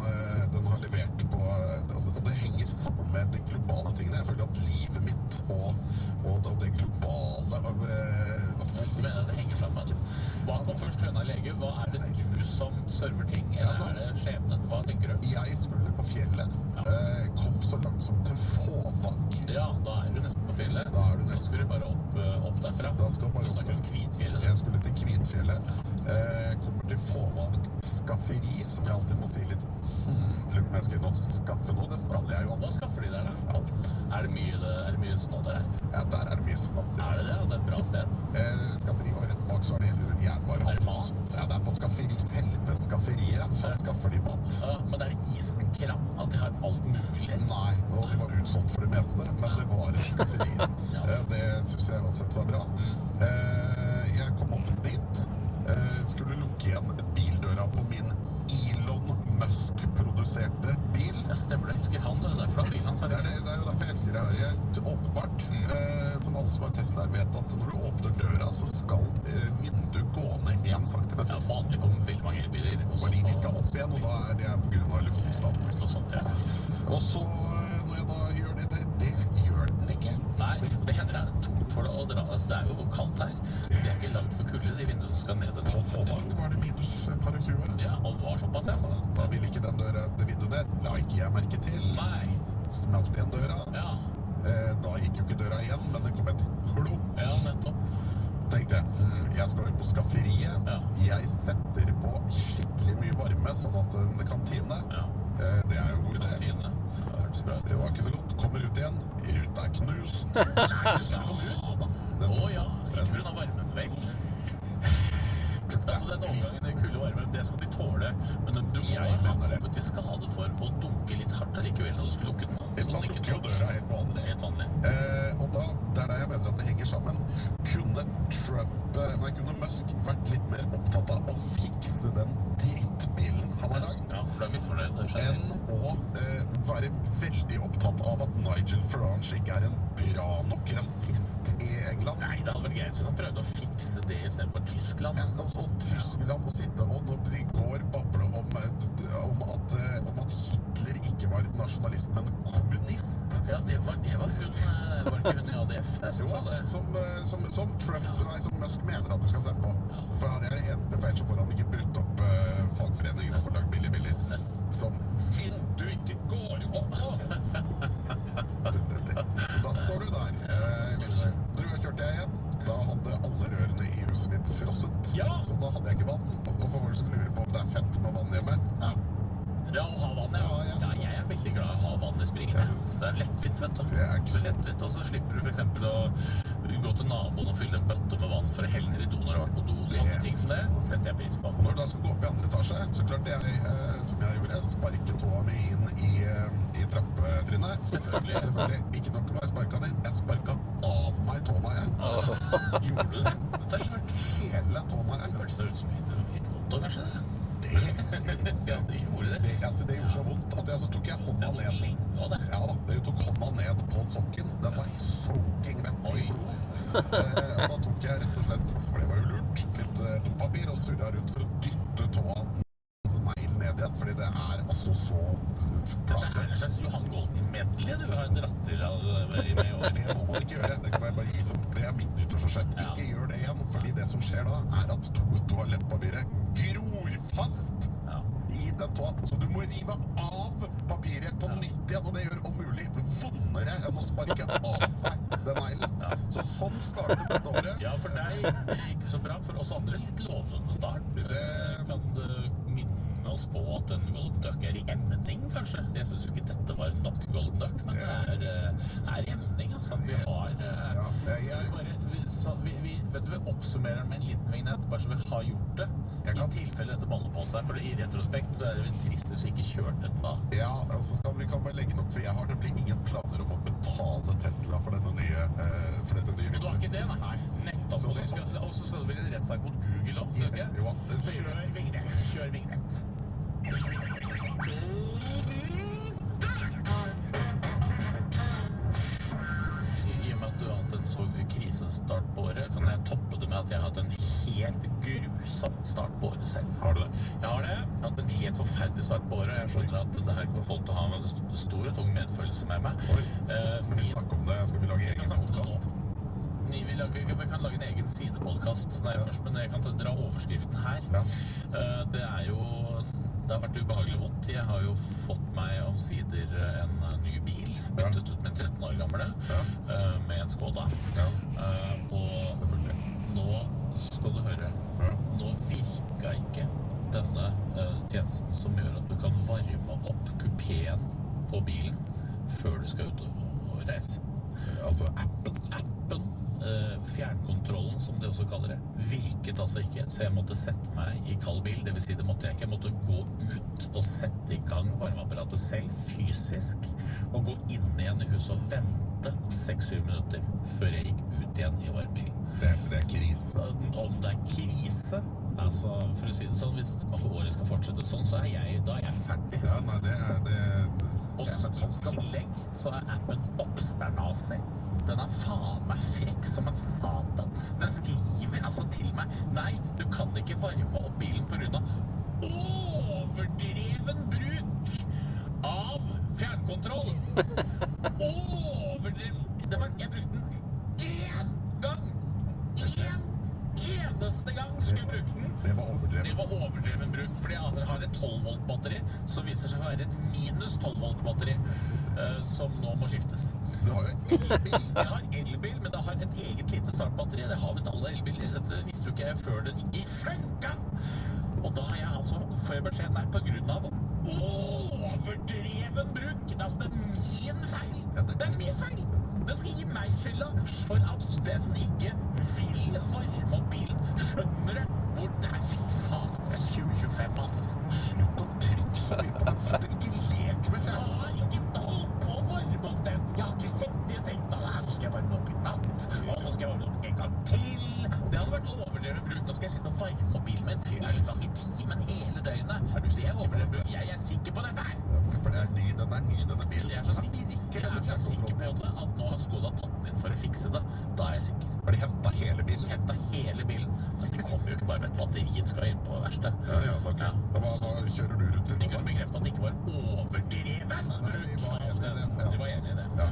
jeg skal inn og skaffe noe. Det skal jeg jo. Hva skaffer de der da? Alt. Er det mye snadder her? Ja, der er det mye snadder. Er det det? Og det er et bra sted? Skafferi, og rett bak så er det en jernvarehall. Er det mat? Ja, det er på skafferi, selve skafferiet, så skaffer de mat. Ja, men er det isen kram at de har alt mulig? Nei, og de var utsolgt for det meste, men det var et skafferi. Det synes jeg uansett var bra. Jeg kom opp dit, skulle lukke igjen bildøra på min Elon Musk-produserte bil. Jeg stemmer, du elsker han, det er derfor da bilen hans er det. Det er jo derfor jeg elsker det. Åpenbart, som alle som har Tesla vet at når du åpner døra, så skal vinduet gå ned 1 centimeter. Ja, vanlig kommer veldig mange elbiler. Fordi de skal opp igjen, og da er det på grunn av luftmotstand. Og så, når jeg da gjør det gjør den ikke. Nei, det hender det er tungt for det å dra. Altså, det er jo kaldt her. Det er ikke laget for kulde, de vinduene som skal ned. På Håvang var det minus par og 20. Ja, og var såpass, ja. Da vil ikke den døra, det vinduet ned, la ikke jeg merke til. Nei. Smelt igjen døra. Ja. Da gikk jo ikke døra igjen, men det kom et klump. Ja, nettopp. Tenkte jeg, jeg skal jo på skafferiet. Ja. Jeg setter på skikkelig mye varme, sånn at det kan tine. Ja. Det er jo god idé. Kantine. Det var ikke så godt. Kommer ut igjen. Ruta er knust. Nei, så du kommer ut? Ja. Ikke grunn av varmen, vel? Altså, den overgangen i kulde og varme, det skal de tåle. Men du må ha kommet til skade for å dunke litt hardt allikevel da du skulle lukke den. Man lukker jo døra helt vanlig. Og da, det er der jeg mener at det henger sammen. Kunne Musk vært litt mer opptatt av å fikse den drittbilen han har lagd? Ja, for det er misfornøyd. Enn å være veldig opptatt av at Nigel Farage ikke er en bra nok rasist i England. Nei, det hadde vært greit hvis han prøvde å fikse det i stedet for Tyskland. Ja, og Tyskland må sitte og når de går bable om at Hitler ikke var nasjonalist, men kommunist. Ja, det var hun, var det ikke hun i ADF? Som Musk mener at du skal stemme på. For det er det eneste feil, så får han ikke brutt opp fagforeningen og får lagt billig. Som vindu ikke går opp på! Da står du der. Når du kjørte jeg hjem, da hadde alle rørene i huset mitt frosset. Ja. Så da hadde jeg ikke vann. Og for folk som lurer på om det er fett med vann hjemme. Ja, å ha vann, ja. Ja, jeg er veldig glad i å ha vann i springen. Det er lettvint, vet du. Det er ikke så lettvint, og så slipper du for eksempel å gå til naboen og fylle en bøtte med vann for å helle ned i do når du har vært på do. Sånne ting som det setter jeg pris på. Når du da skal gå opp i andre etasje, så klart jeg, som jeg gjorde, sparket tåa mi inn i trappetrinnet. Selvfølgelig. Ikke nok med jeg sparket den, jeg sparket av meg tåa jeg. Gjorde du det? Det er skjørt hele tåa jeg. Hørtes det ut som litt vondt, kanskje? Det gjorde det. Det gjorde så vondt at så tok jeg hånda ned. Ja da, jeg tok hånda ned på sokken. Den var soaking vett i blod. Og da tok jeg rett og slett, for det var jo lurt, litt dopapir og surret rundt for å dytte tåa neglen ned igjen, fordi det er altså så Dette er en slags Johan Golden medley du har dratt til med i år. Det må man ikke gjøre. Det kan jeg bare gi som det er mitt nyttårsforsett. Ikke gjør det igjen, fordi det som skjer da er at toalettpapiret gror fast i den tåa, så du må rive av papiret på nytt igjen, og det gjør om mulig vondere enn å sparke av seg den neglen. Så sånn starter dette året. Ja, for deg ikke så bra, for oss andre litt lovende start. Kan det minne oss på at en Golden Duck er i emning, kanskje? Jeg synes jo ikke dette var nok Golden Duck, men det er i emning, altså. Vi har vi oppsummerer med en liten vignett, bare så vi har gjort det. I tilfelle dette baller på seg, for i retrospekt så er det trist hvis vi ikke kjørte den da. Ja, og så skal vi bare legge nok, for jeg har nemlig ingen planer om å betale Tesla for dette nye Men du har ikke det, nei? Nettopp, og så skal du vel en rettssak mot Google også, ikke? Jo, det sier jeg. Kjør vignett. I og med at du har hatt en så krisestart på året, kan jeg toppe det med at jeg har hatt en helt grusom start på året selv. Har du det? Jeg har det. Jeg har hatt en helt forferdelig start på året. Jeg skjønner at det her kommer folk til å ha en stor og tung medfølelse med meg. Skal vi snakke om det? Skal vi lage egen podcast? Vi kan lage en egen sidepodcast først, men jeg kan dra overskriften her. Det er jo... Det har vært ubehagelig vondt. Jeg har jo fått meg omsider en ny bil, byttet ut med 13 år gamle, med en Skoda. Og nå skal du høre, nå virka ikke denne tjenesten som gjør at du kan varme opp kupé altså ikke, så jeg måtte sette meg i kald bil, det vil si det måtte jeg ikke. Jeg måtte gå ut og sette i gang varmeapparatet selv fysisk, og gå inn igjen i huset og vente 6-7 minutter før jeg gikk ut igjen i varmebil. Det krise. Om det krise, altså for å si det sånn, hvis året skal fortsette sånn, så da er jeg ferdig. Ja, nei, det Og så i tillegg så appen oppsternasig. Den faen meg frekk som en satan. Den skriver altså til meg, nei, du kan ikke varme opp bilen på grunn av overdreven bruk av fjernkontroll. Overdreven. Jeg brukte den én gang. Eneste gang skulle jeg bruke den. Det var overdreven bruk, fordi jeg har et 12-volt batteri, som viser seg å være et minus 12-volt batteri, som nå må skiftes. Du har jo elbil. Jeg har elbil, men det har et eget lite startbatteri. Det har vist alle elbiler. Dette visste jo ikke jeg før den ikke funka. Og da har jeg får jeg beskjed, nei, på grunn av overdreven bruk. Det er min feil. Det er min feil. Den skal gi meg skylda for at den ikke vil varme opp bilen. Skjønner du hvor det er? Fy faen, det er 2025, ass. Slutt å trykke så mye på den. Ikke lek med fjern. Ikke hold på å varme opp den. Jeg har ikke sett det og tenkt, nå skal jeg varme opp i natt, og nå skal jeg varme opp en gang til. Det hadde vært overdreven bruk. Nå skal jeg sitte og varme opp bilen min en gang i timen hele døgnet. Det er overdreven bruk. Jeg er sikker på dette her. For den er ny, denne bilen. Jeg er så sikker på at nå har Skoda tatt den inn for å fikse det. Da er jeg sikker. Har de hentet hele bilen? Men de kommer jo ikke bare med et batterien skal inn på verste. Ja, hva kjører du rundt til? De kunne bekrefte at det ikke var overdreven bruk. De var enige i det. Ja.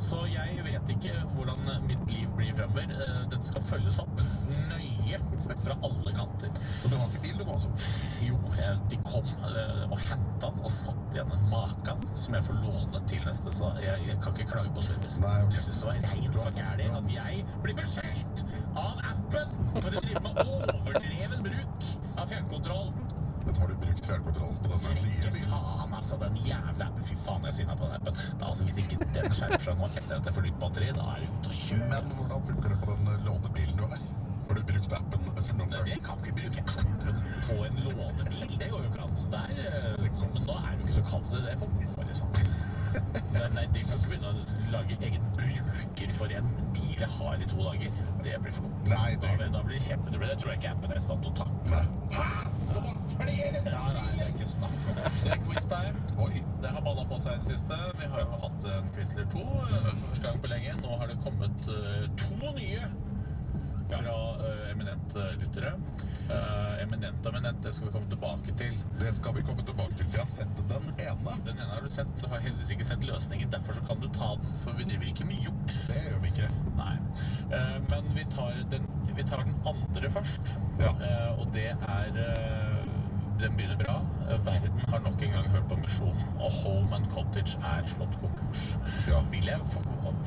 Så jeg vet ikke hvordan mitt liv blir fremover. Dette skal følges opp nøye fra alle kanter. Og du har ikke bil, du altså? Jo, de kom og hentet den og satt igjen en makan som jeg får låne til neste, så jeg kan ikke klage på service. Jeg synes det var rent for gærlig at jeg blir beskjelt av appen for å drive med overdreven bruk av fjernkontroll. Men har du brukt fjernkontrollen på denne nye bilen? Faen, altså, den jævla appen, fy faen, jeg sier meg på den appen. Altså, hvis ikke den skjerper seg nå etter at jeg får nytt batteri, da er det ute å kjøre. Men hvordan funker det på den lånebilen du har? Har du brukt appen for noen gang? Jeg kan ikke bruke appen på en lånebil, det går jo ikke an. Men nå er det jo ikke så kaldt, så det får gå, liksom. Nei, de kan ikke begynne å lage egen bruker for en bil jeg har i 2 dager. Det blir for noe. Nei, da blir det kjempe. Det tror jeg ikke appen er i stand til å takle. Hæ? Skal man flere? Nei, det er ikke snakk for det. Så det er quiz-time. Det har ballet på seg den siste. Vi har jo hatt en quiz eller 2 for første gang på lenge. Nå har det kommet 2 nye fra eminente lyttere. Eminent, det skal vi komme tilbake til. Det skal vi komme tilbake til, for jeg har sett den ene. Den ene har du sett, du har heldigvis ikke sett løsningen, derfor så kan du ta den, for vi driver ikke med juks. Det gjør vi ikke. Nei, men vi tar den andre først, og det er, den begynner bra. Verden har nok en gang hørt på misjonen, og Home and Cottage er slått konkurs. Vil jeg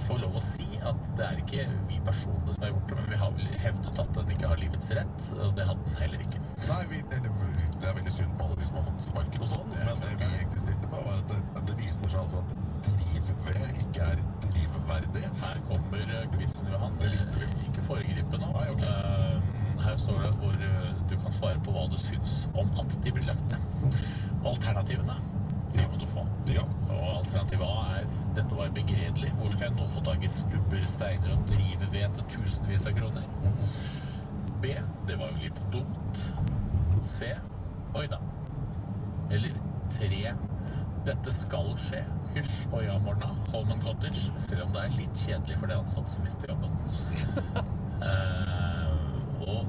få lov å si at det er ikke vi personene som har gjort det, men vi har hevdet at den ikke har livets rett, og det hadde den heller ikke. Nei, det er veldig synd på alle de som har fått sparken og sånn, men det vi egentlig stilte på var at det viser seg altså at drivved ikke er drivverdig. Her kommer quizen, Johan. Det visste vi. Ikke foregripe nå. Nei, ok. Her står det hvor du kan svare på hva du syns om at de blir lagt ned. Alternativene, det må du få. Ja. Og alternativ A er, dette var begredelig. Hvor skal jeg nå få tag i stubber, steiner og drivved til tusenvis av kroner? B, det var jo litt dumt. C, oi da. Eller 3, dette skal skje. Hysj og ja, Morna, Home and Cottage, selv om det er litt kjedelig for det ansatte som mister jobben. Og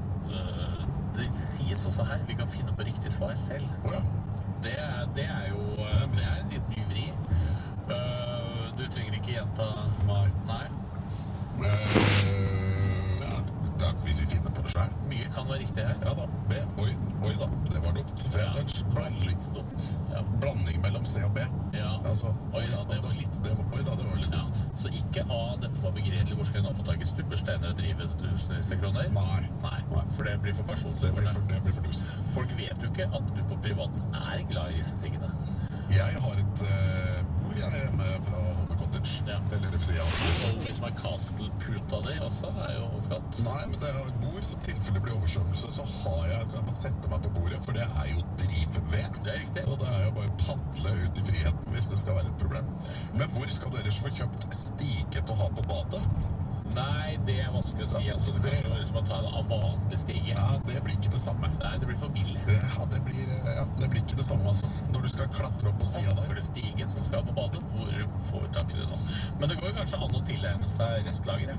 det sies også her, vi kan finne på riktig svar selv. Det er jo en litt ny vri. Du trenger ikke gjenta... Nei. Hvis vi finner på det selv. Mye kan være riktig her. Ja da, B, oi da, det var dumt. Litt dumt. Blanding mellom C og B. Ja, oi da, det var litt dumt. Så ikke A, dette var begredelig, hvor skal jeg nå få tag i stubbersteiner og drive tusenvis av kroner? Nei, for det blir for personlig. Det blir for dusig. Folk vet jo ikke at du på privaten er glad i disse tingene. Jeg har et bord jeg er med fra Home Cottage. Eller det vil si, Always my castle. puta di også jo flott. Nei, men det er bord, så tilfelle blir oversvømmelse, så kan jeg bare sette meg på bordet, for det jo drivved. Det riktig. Så det jo bare padle ut I friheten hvis det skal være et problem. Men hvor skal dere få kjøpt stige til å ha på badet? Nei, det vanskelig å si. Altså, det kan jo liksom ta en vanlig stige. Ja, det blir ikke det samme. Nei, det blir for billig. Ja, det blir ikke det samme, altså. Når du skal klatre opp på siden der. For det stigen som skal på badet, hvor får vi tak I det nå? Men det går jo kanskje an å tilegne seg restlageret.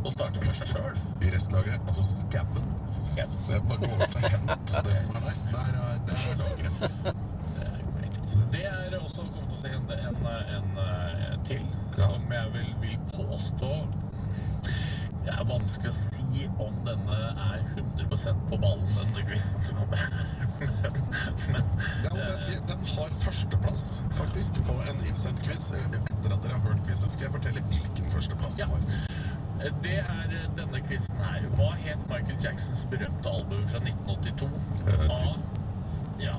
Og starte for seg selv. I restlageret, altså skabben. Skabben. Det bare gå over til hent, det som der. Det lageret. Det korrekt. Det også kommet til å se en til, som jeg vil påstå. Det vanskelig å si om denne 100% på ballen, denne quizen som kommer. Men, den har førsteplass, faktisk, på en innsendt quiz. Etter at dere har hørt quizen, skal jeg fortelle hvilken førsteplass det var. Det denne quizen her. Hva het Michael Jacksons berømte album fra 1982? Ja.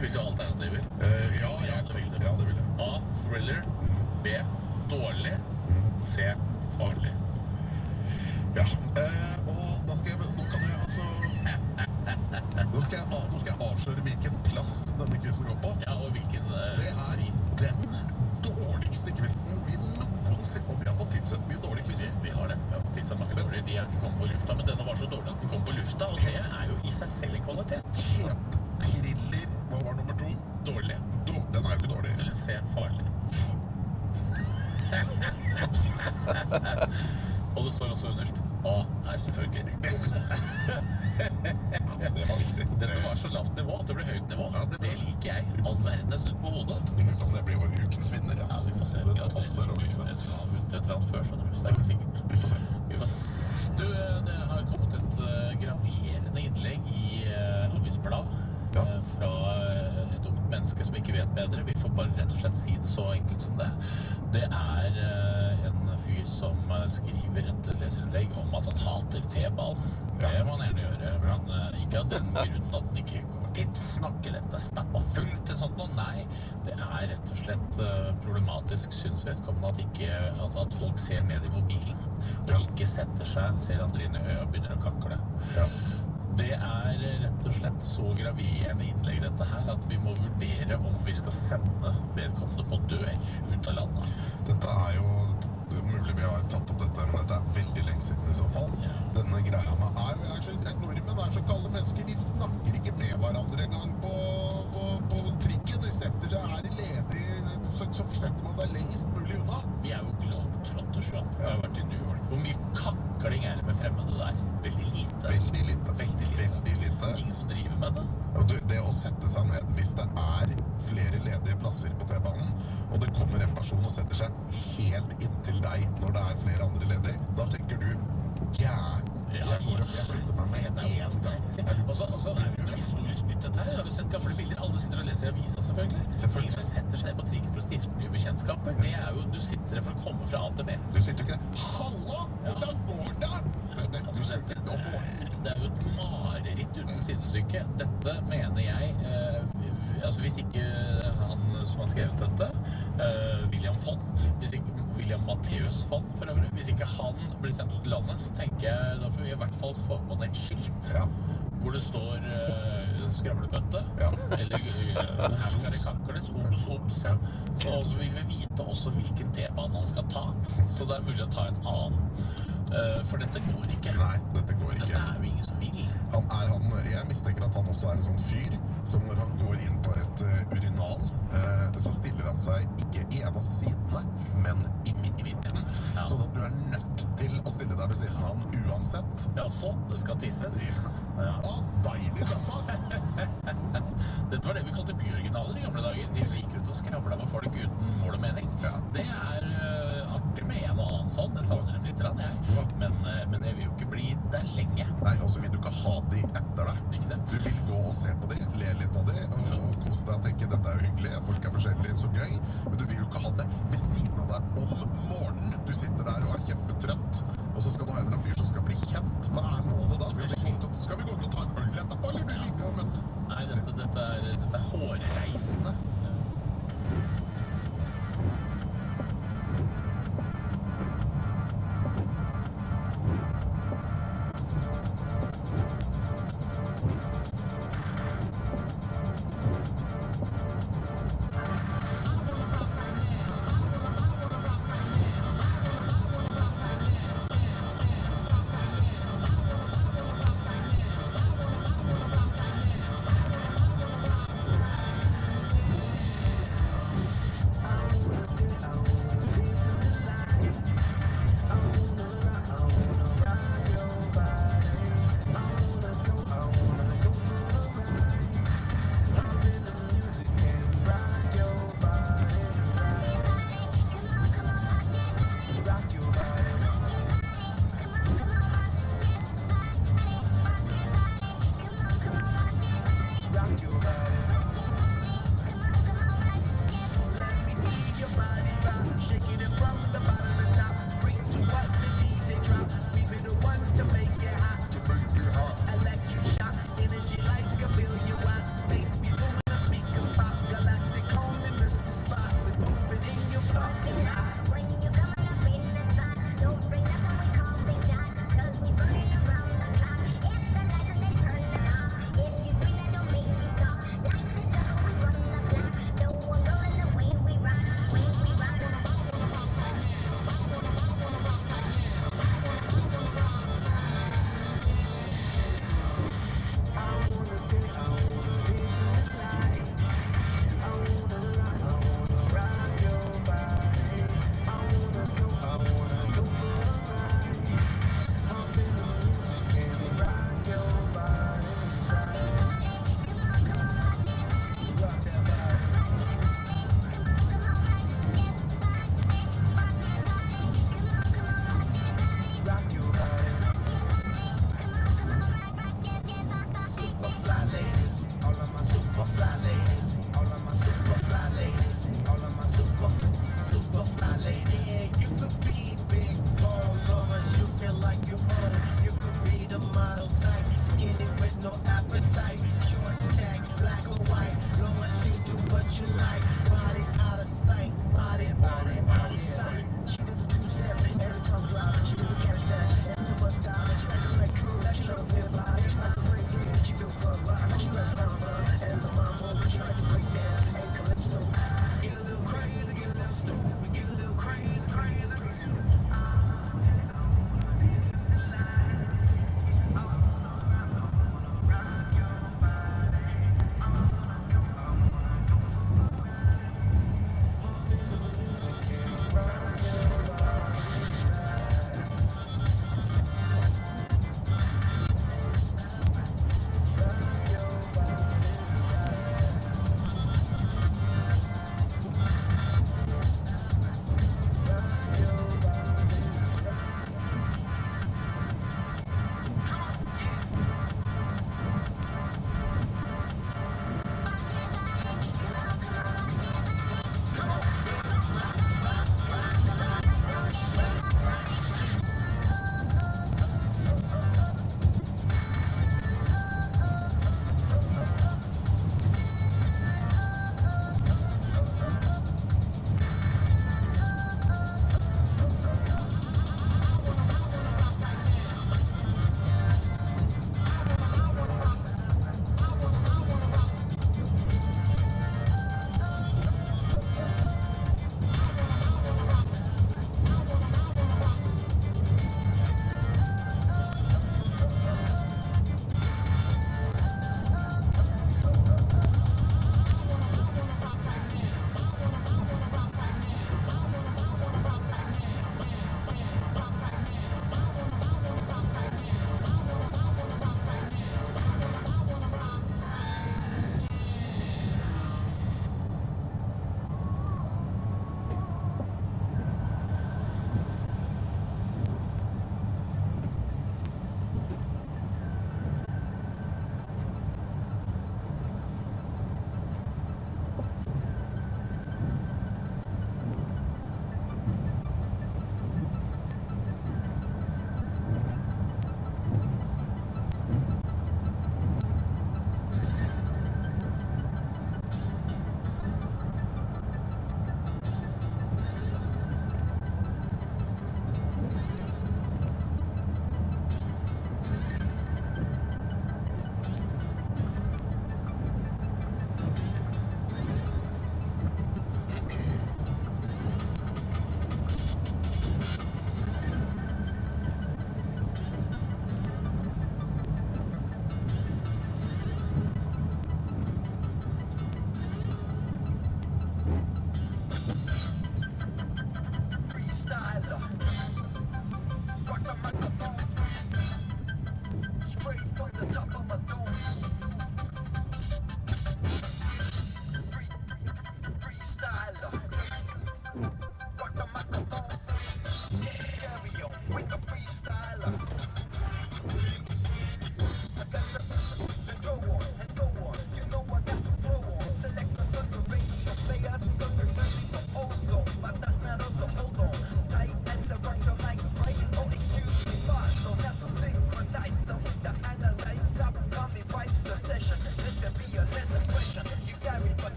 Vil du ha alternativer? Ja, det vil jeg. A. Thriller. B. Dårlig. C. Farlig. Ja, og nå kan jeg altså nå skal jeg avsløre hvilken plass denne quizen går på. Ja, og hvilken det den dårligste quizen vi noensinne, og vi har fått tilsett mye dårlig quizen. Vi har fått tilsett mange dårlige, de har ikke kommet på lufta, men denne var så dårlig at den kom på lufta, og det jo I seg selv en kvalitet. Helt thriller, hva var nummer 2? Dårlig. Den jo ikke dårlig. Eller C, farlig. Og det står også underst. A selvfølgelig. Dette var så lavt nivå at det ble høyt nivå. Det liker jeg. All verden snudd på hodet. Om det blir ukens vinner, ja. Vi får se. Vi har vunnet et eller annet før, så det ikke sikkert. Vi får se. Du, det har kommet et graverende innlegg I Avisblad fra et ungt menneske som ikke vet bedre. Vi får bare rett og slett si det så enkelt som det. Det en fyr som skriver et leserinnlegg om at han hater T-banen. Det må han gjerne gjøre, men ikke av den grunnen at han ikke kommer tidsnok, eller at det stappa fullt eller sånt noe. Nei, det rett og slett problematisk, synes vedkommende, at folk ser ned I mobilen, og ikke setter seg, ser andre inn I øyet og begynner å kakle. Det rett og slett så graverende innlegg dette her, at vi må vurdere om vi skal sende vedkommende på dør ut av landet. Dette jo mulig vi har tatt opp dette, men dette veldig lenge siden I så fall. Denne greia med nordmenn så kalde mennesker, de snakker ikke med hverandre en gang på trikken. De setter seg her I ledig, så setter man seg lengst mulig unna. Vi jo globetrotters, vi har vært I New York. Hvor mye kakling det med fremmede der? Veldig lite. Veldig lite. Ingen som driver med det. Og det å sette seg ned, hvis det flere ledige plasser på T-banen, og det kommer en person og setter seg helt inntil deg når det flere andre ledige, da tenker du, jeg flytter meg med en. Og så det jo noe historisk nytt dette her. Jeg har jo sett gamle bilder. Alle sitter og leser avisa, selvfølgelig. Ingen som setter seg ned på trikken for å stifte nye bekjentskaper. Det jo, du sitter der for å komme fra A til B. Du sitter jo ikke, halla, hvordan går det? Det jo et mareritt uten sidestykke. Dette mener jeg, altså hvis ikke han som har skrevet dette, William Fond, hvis ikke William Matthäus Fond for øvrig, hvis ikke han blir sendt ut til landet, så tenker jeg, da får vi I hvert fall få på et skilt, hvor det står skravlebøtte, eller her skal det kakles, obs, så vil vi vite også hvilken T-bane han skal ta, så det mulig å ta en annen. For dette går ikke. Nei, dette går ikke. Dette jo ingen som vil. Jeg mistenker at han også en sånn fyr, som når han går inn på et urinal, så stiller han seg ikke I en av sidene, men I midten. Sånn at du nødt til å stille deg ved siden av han uansett. Ja, sånn, det skal tisses. Deilig dette. Dette var det vi kalte byoriginaler I gamle dager. De gikk ut og skravla med folk uten mål og mening. Det artig med en og annen sånn. Det savner dem litt, men det vil jo ikke bli der lenge. Nei, og så vil du ikke ha de etter deg. Ikke det? Du vil gå og se på de, le litt av de, og kose deg og tenke, dette jo hyggelig, folk forskjellige, så gøy, men du vil jo ikke ha det ved siden av deg om morgenen. Du sitter der og kjempetrøtt, og så skal du ha en eller annen fyr som skal bli kjent. Hva målet da? Skal du komme til å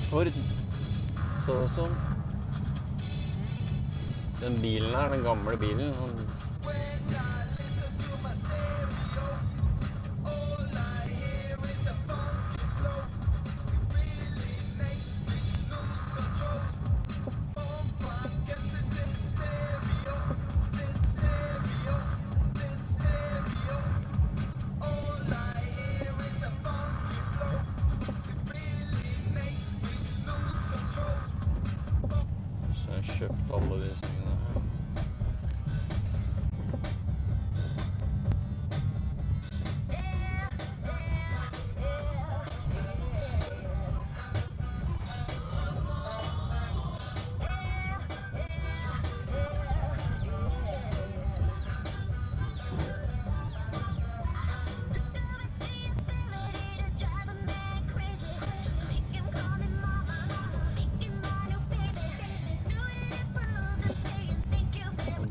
Ford, så det som. Den bilen her, den gamle bilen. Så jeg har kjøpt alle de tingene her.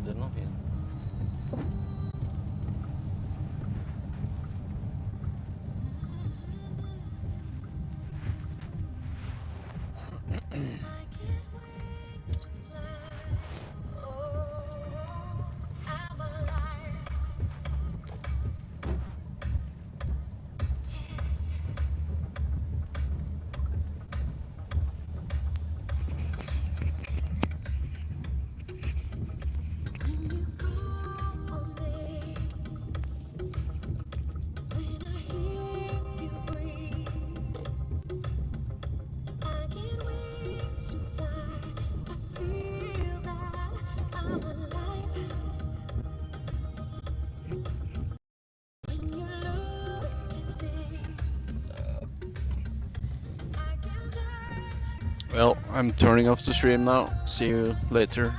Den var fin. Well, I'm turning off the stream now. See you later.